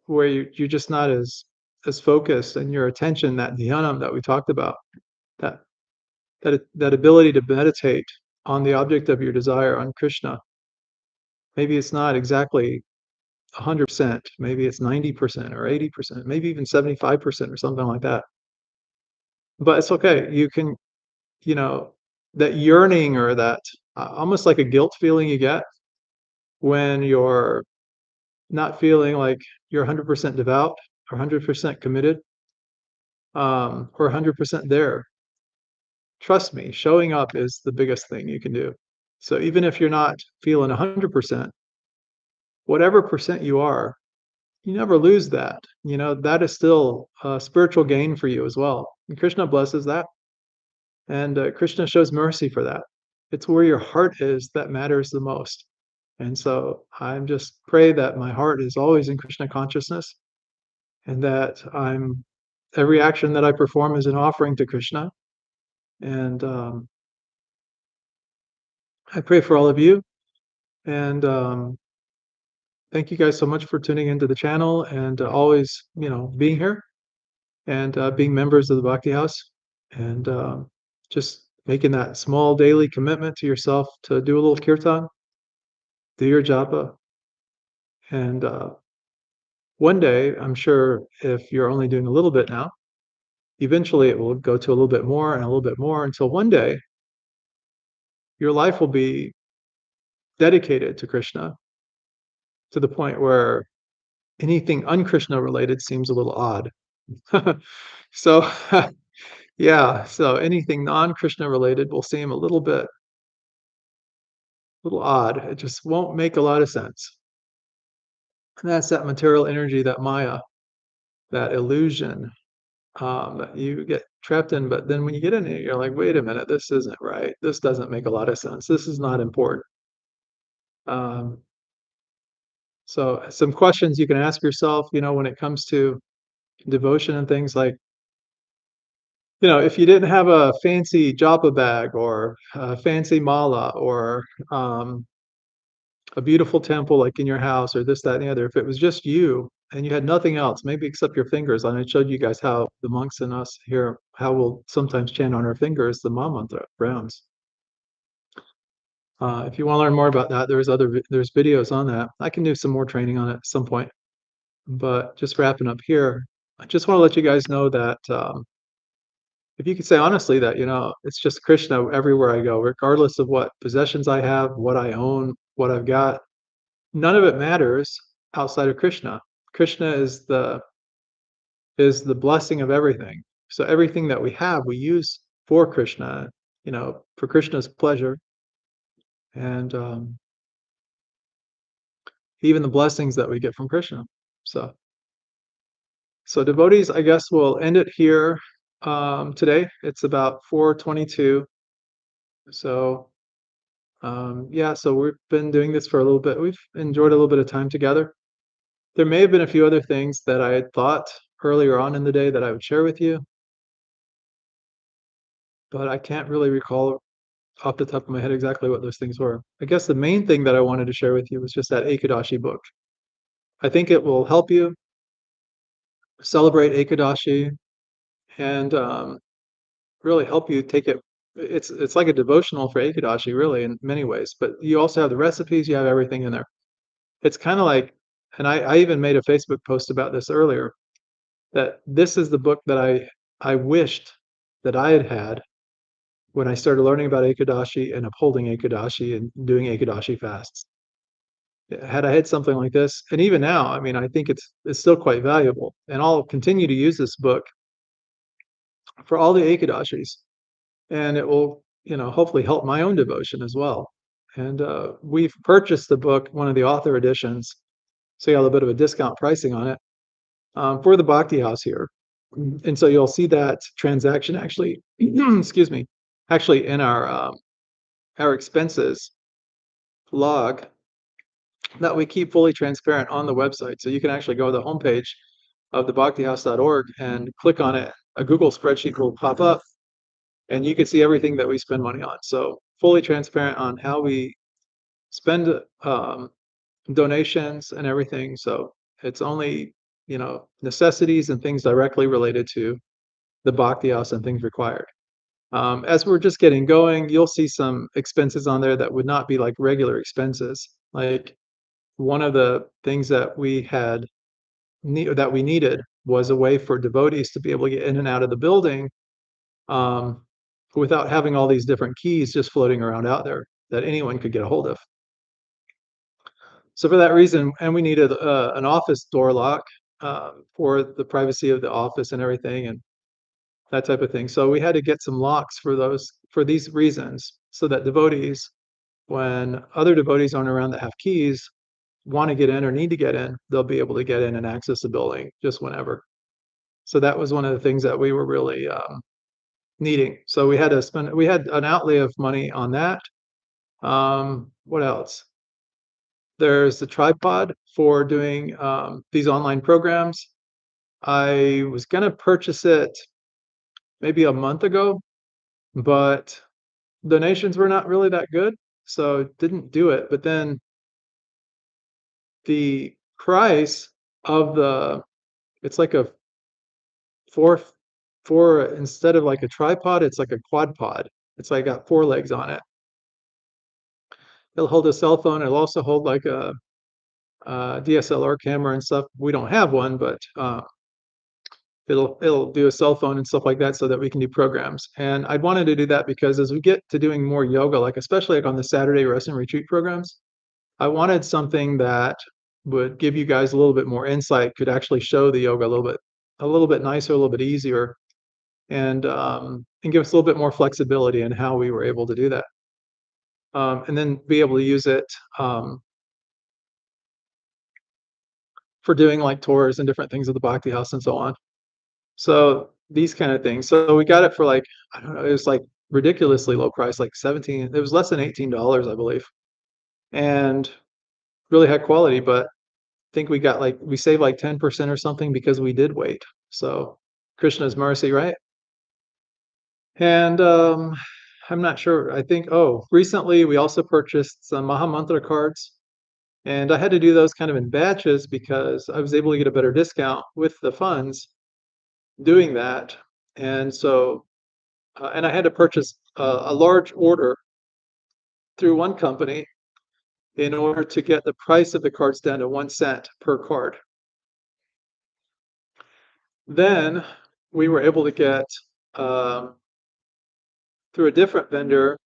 A: where you're just not as focused, and your attention, that dhyanam that we talked about, that that ability to meditate on the object of your desire, on Krishna. Maybe it's not exactly 100%, maybe it's 90% or 80%, maybe even 75% or something like that. But it's okay. You can, you know, that yearning or that almost like a guilt feeling you get when you're not feeling like you're 100% devout or 100% committed, or 100% there. Trust me, showing up is the biggest thing you can do. So even if you're not feeling 100%, whatever percent you are, you never lose that. You know, that is still a spiritual gain for you as well. And Krishna blesses that, and Krishna shows mercy for that. It's where your heart is that matters the most. And so I'm just pray that my heart is always in Krishna consciousness, and that every action that I perform is an offering to Krishna. And I pray for all of you. And thank you guys so much for tuning into the channel and always, being here and being members of the Bhakti House, and just making that small daily commitment to yourself to do a little kirtan, do your japa, and one day, I'm sure if you're only doing a little bit now, eventually it will go to a little bit more and a little bit more until one day your life will be dedicated to Krishna to the point where anything un-Krishna related seems a little odd. So, yeah, so anything non-Krishna related will seem a little odd. It just won't make a lot of sense. And that's that material energy, that Maya, that illusion, that you get trapped in. But then when you get in it, you're like, wait a minute, this isn't right. This doesn't make a lot of sense. This is not important. Um, so some questions you can ask yourself, when it comes to devotion and things like, if you didn't have a fancy japa bag or a fancy mala or a beautiful temple like in your house or this, that, and the other, if it was just you and you had nothing else, maybe except your fingers, and I showed you guys how the monks and us here, how we'll sometimes chant on our fingers the Ma mantra rounds. If you want to learn more about that, there's videos on that. I can do some more training on it at some point. But just wrapping up here, I just want to let you guys know that if you could say honestly that, it's just Krishna everywhere I go, regardless of what possessions I have, what I own, what I've got, none of it matters outside of Krishna. Krishna is the blessing of everything. So everything that we have, we use for Krishna, for Krishna's pleasure, and even the blessings that we get from Krishna. So devotees, I guess we'll end it here today. It's about 4:22. So yeah, so we've been doing this for a little bit. We've enjoyed a little bit of time together. There may have been a few other things that I had thought earlier on in the day that I would share with you, but I can't really recall off the top of my head exactly what those things were. I guess the main thing that I wanted to share with you was just that Ekadashi book. I think it will help you celebrate Ekadashi and really help you take it. It's like a devotional for Ekadashi, really, in many ways. But you also have the recipes, you have everything in there. It's kind of like, and I even made a Facebook post about this earlier, that this is the book that I wished that I had had when I started learning about Ekadashi and upholding Ekadashi and doing Ekadashi fasts. Had I had something like this, and even now, I mean, I think it's still quite valuable, and I'll continue to use this book for all the Ekadashis, and it will hopefully help my own devotion as well. And we've purchased the book, one of the author editions, so you got a little bit of a discount pricing on it for the Bhakti House here. And so you'll see that transaction actually, excuse me, actually in our expenses log that we keep fully transparent on the website. So you can actually go to the homepage of the bhaktihouse.org and click on it. A Google spreadsheet will pop up and you can see everything that we spend money on. So fully transparent on how we spend donations and everything. So it's only, necessities and things directly related to the Bhakti House and things required. As we're just getting going, you'll see some expenses on there that would not be like regular expenses. Like one of the things that that we needed was a way for devotees to be able to get in and out of the building um, without having all these different keys just floating around out there that anyone could get a hold of. So for that reason, and we needed an office door lock for the privacy of the office and everything, and that type of thing. So we had to get some locks for these reasons, so that devotees, when other devotees aren't around that have keys, want to get in or need to get in, they'll be able to get in and access the building just whenever. So that was one of the things that we were really needing. So we had an outlay of money on that. What else? There's the tripod for doing these online programs. I was going to purchase it maybe a month ago, but donations were not really that good, so didn't do it. But then the price of it's like a four, instead of like a tripod, it's like a quad pod. It's like got four legs on it. It'll hold a cell phone. It'll also hold like a DSLR camera and stuff. We don't have one, but it'll do a cell phone and stuff like that so that we can do programs. And I wanted to do that because as we get to doing more yoga, like especially like on the Saturday rest and retreat programs, I wanted something that would give you guys a little bit more insight, could actually show the yoga a little bit nicer, a little bit easier, and give us a little bit more flexibility in how we were able to do that. And then be able to use it for doing like tours and different things at the Bhakti House and so on. So these kind of things. So we got it for like, I don't know, it was like ridiculously low price, like 17, it was less than $18, I believe. And really high quality, but I think we saved like 10% or something because we did wait. So Krishna's mercy, right? And I'm not sure. I think, recently we also purchased some Maha Mantra cards. And I had to do those kind of in batches because I was able to get a better discount with the funds doing that. And so, and I had to purchase a large order through one company in order to get the price of the cards down to 1 cent per card. Then we were able to get, through a different vendor,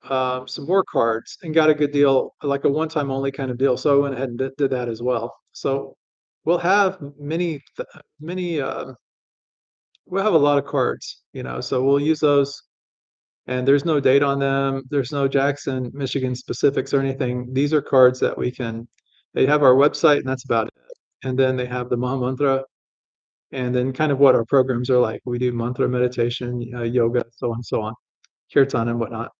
A: some more cards and got a good deal, like a one-time only kind of deal. So I went ahead and did that as well. So we'll have we'll have a lot of cards, so we'll use those. And there's no date on them. There's no Jackson, Michigan specifics or anything. These are cards that they have our website and that's about it. And then they have the Maha Mantra and then kind of what our programs are like. We do mantra meditation, yoga, so on and so on, kirtan and whatnot.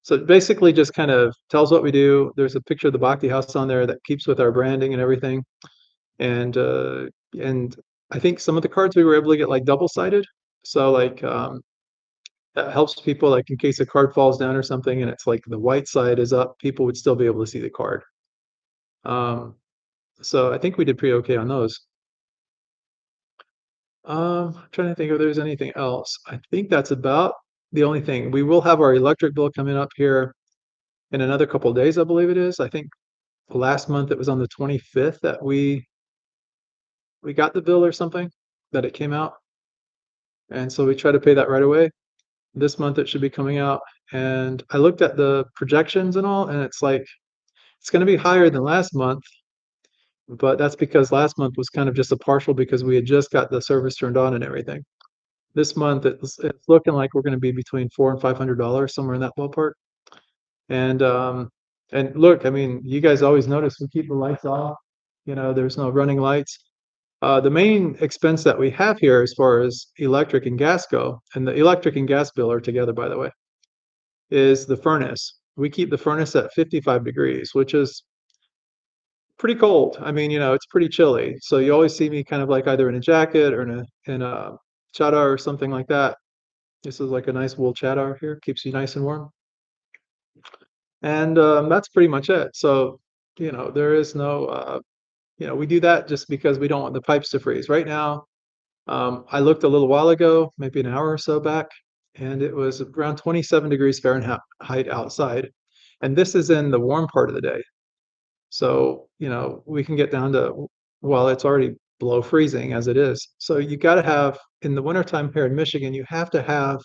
A: So it basically just kind of tells what we do. There's a picture of the Bhakti House on there that keeps with our branding and everything. And I think some of the cards we were able to get like double-sided. So like that helps people, like in case a card falls down or something and it's like the white side is up, people would still be able to see the card. So I think we did pretty okay on those. I'm trying to think if there's anything else. I think that's about the only thing. We will have our electric bill coming up here in another couple of days, I believe it is. I think last month it was on the 25th that we got the bill or something, that it came out. And so we try to pay that right away. This month it should be coming out. And I looked at the projections and all, and it's like it's going to be higher than last month, but that's because last month was kind of just a partial because we had just got the service turned on and everything. This month, it's looking like we're gonna be between $400 and $500, somewhere in that ballpark. And, look, I mean, you guys always notice we keep the lights off, there's no running lights. The main expense that we have here as far as electric and gas go, and the electric and gas bill are together, by the way, is the furnace. We keep the furnace at 55 degrees, which is pretty cold. I mean, it's pretty chilly. So you always see me kind of like either in a jacket or in a chadar or something like that. This is like a nice wool chadar here, keeps you nice and warm. And that's pretty much it. So, there is no, we do that just because we don't want the pipes to freeze. Right now, I looked a little while ago, maybe an hour or so back, and it was around 27 degrees Fahrenheit outside. And this is in the warm part of the day. So, we can get down to, well, it's already below freezing as it is. So you got to have, in the wintertime here in Michigan, you have to have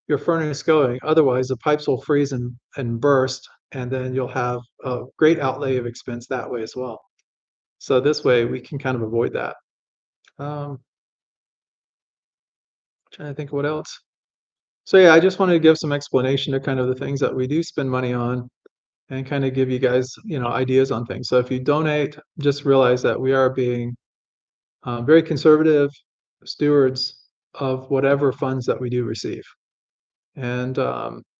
A: your furnace going. Otherwise, the pipes will freeze and burst, and then you'll have a great outlay of expense that way as well. So this way we can kind of avoid that. Um, Trying to think of what else. So yeah, I just wanted to give some explanation to kind of the things that we do spend money on and kind of give you guys, ideas on things. So if you donate, just realize that we are being very conservative stewards of whatever funds that we do receive. And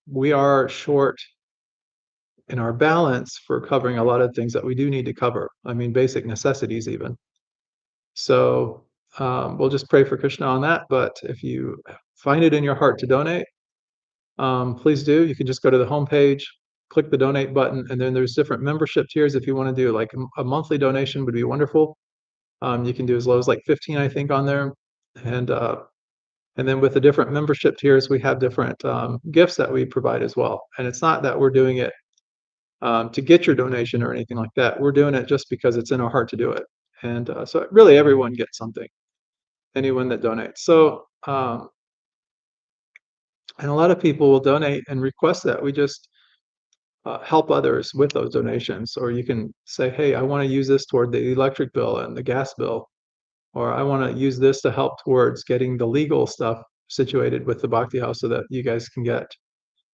A: we are short in our balance for covering a lot of things that we do need to cover. I mean, basic necessities even. So we'll just pray for Krishna on that. But if you find it in your heart to donate, please do. You can just go to the homepage, click the donate button, and then there's different membership tiers. If you want to do like a monthly donation would be wonderful. You can do as low as like 15, I think, on there. And then with the different membership tiers, we have different gifts that we provide as well. And it's not that we're doing it to get your donation or anything like that. We're doing it just because it's in our heart to do it. And so really everyone gets something, anyone that donates. So, and a lot of people will donate and request that we just help others with those donations. Or you can say, hey, I want to use this toward the electric bill and the gas bill. Or I want to use this to help towards getting the legal stuff situated with the Bhakti House so that you guys can get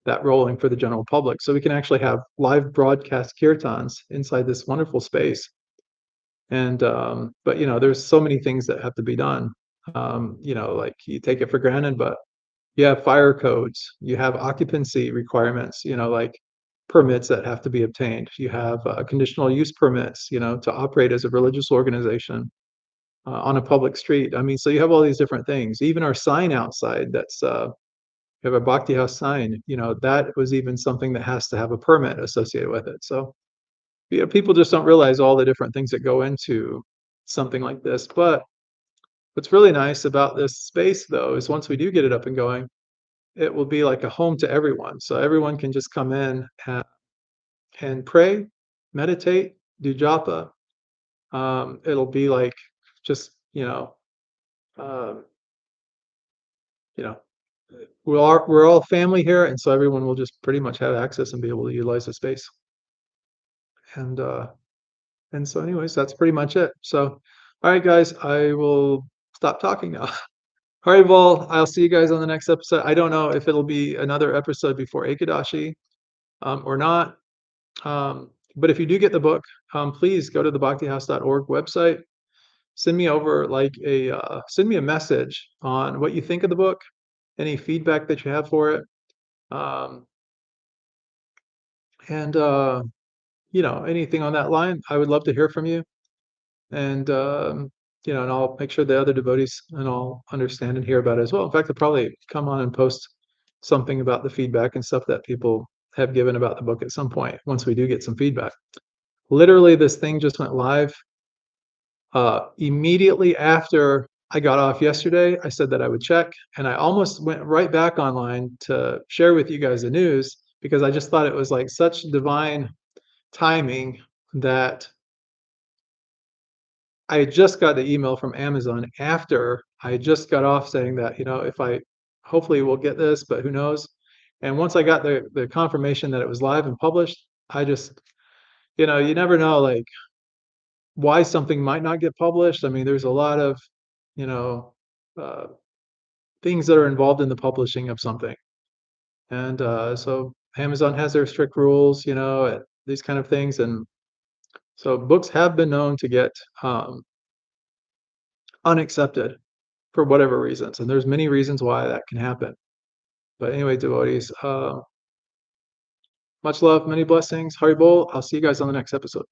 A: that rolling for the general public. So we can actually have live broadcast kirtans inside this wonderful space. And but there's so many things that have to be done. Like you take it for granted, but you have fire codes, you have occupancy requirements, like permits that have to be obtained. You have conditional use permits, to operate as a religious organization on a public street. I mean, so you have all these different things. Even our sign outside, that's we have a Bhakti House sign, that was even something that has to have a permit associated with it. So, people just don't realize all the different things that go into something like this. But what's really nice about this space, though, is once we do get it up and going, it will be like a home to everyone. So everyone can just come in and pray, meditate, do japa. It'll be like just, um, you know, we're all family here, and so everyone will just pretty much have access and be able to utilize the space. And so anyways, that's pretty much it. So, all right, guys, I will stop talking now. All right, well, I'll see you guys on the next episode. I don't know if it'll be another episode before Ekadashi or not. But if you do get the book, please go to the bhaktihouse.org website. Send me a message on what you think of the book, any feedback that you have for it. Um, and anything on that line, I would love to hear from you. And and I'll make sure the other devotees and all understand and hear about it as well. In fact, I'll probably come on and post something about the feedback and stuff that people have given about the book at some point once we do get some feedback. Literally, this thing just went live immediately after I got off yesterday. I said that I would check, and I almost went right back online to share with you guys the news because I just thought it was like such divine timing that I had just got the email from Amazon after I just got off saying that, if I hopefully we'll get this, but who knows. And once I got the confirmation that it was live and published, I just, you never know like why something might not get published. I mean, there's a lot of, you know, uh, things that are involved in the publishing of something. And, so Amazon has their strict rules, these kind of things, and so books have been known to get, unaccepted for whatever reasons, and there's many reasons why that can happen. But anyway, devotees, much love, many blessings. Haribol. I'll see you guys on the next episode.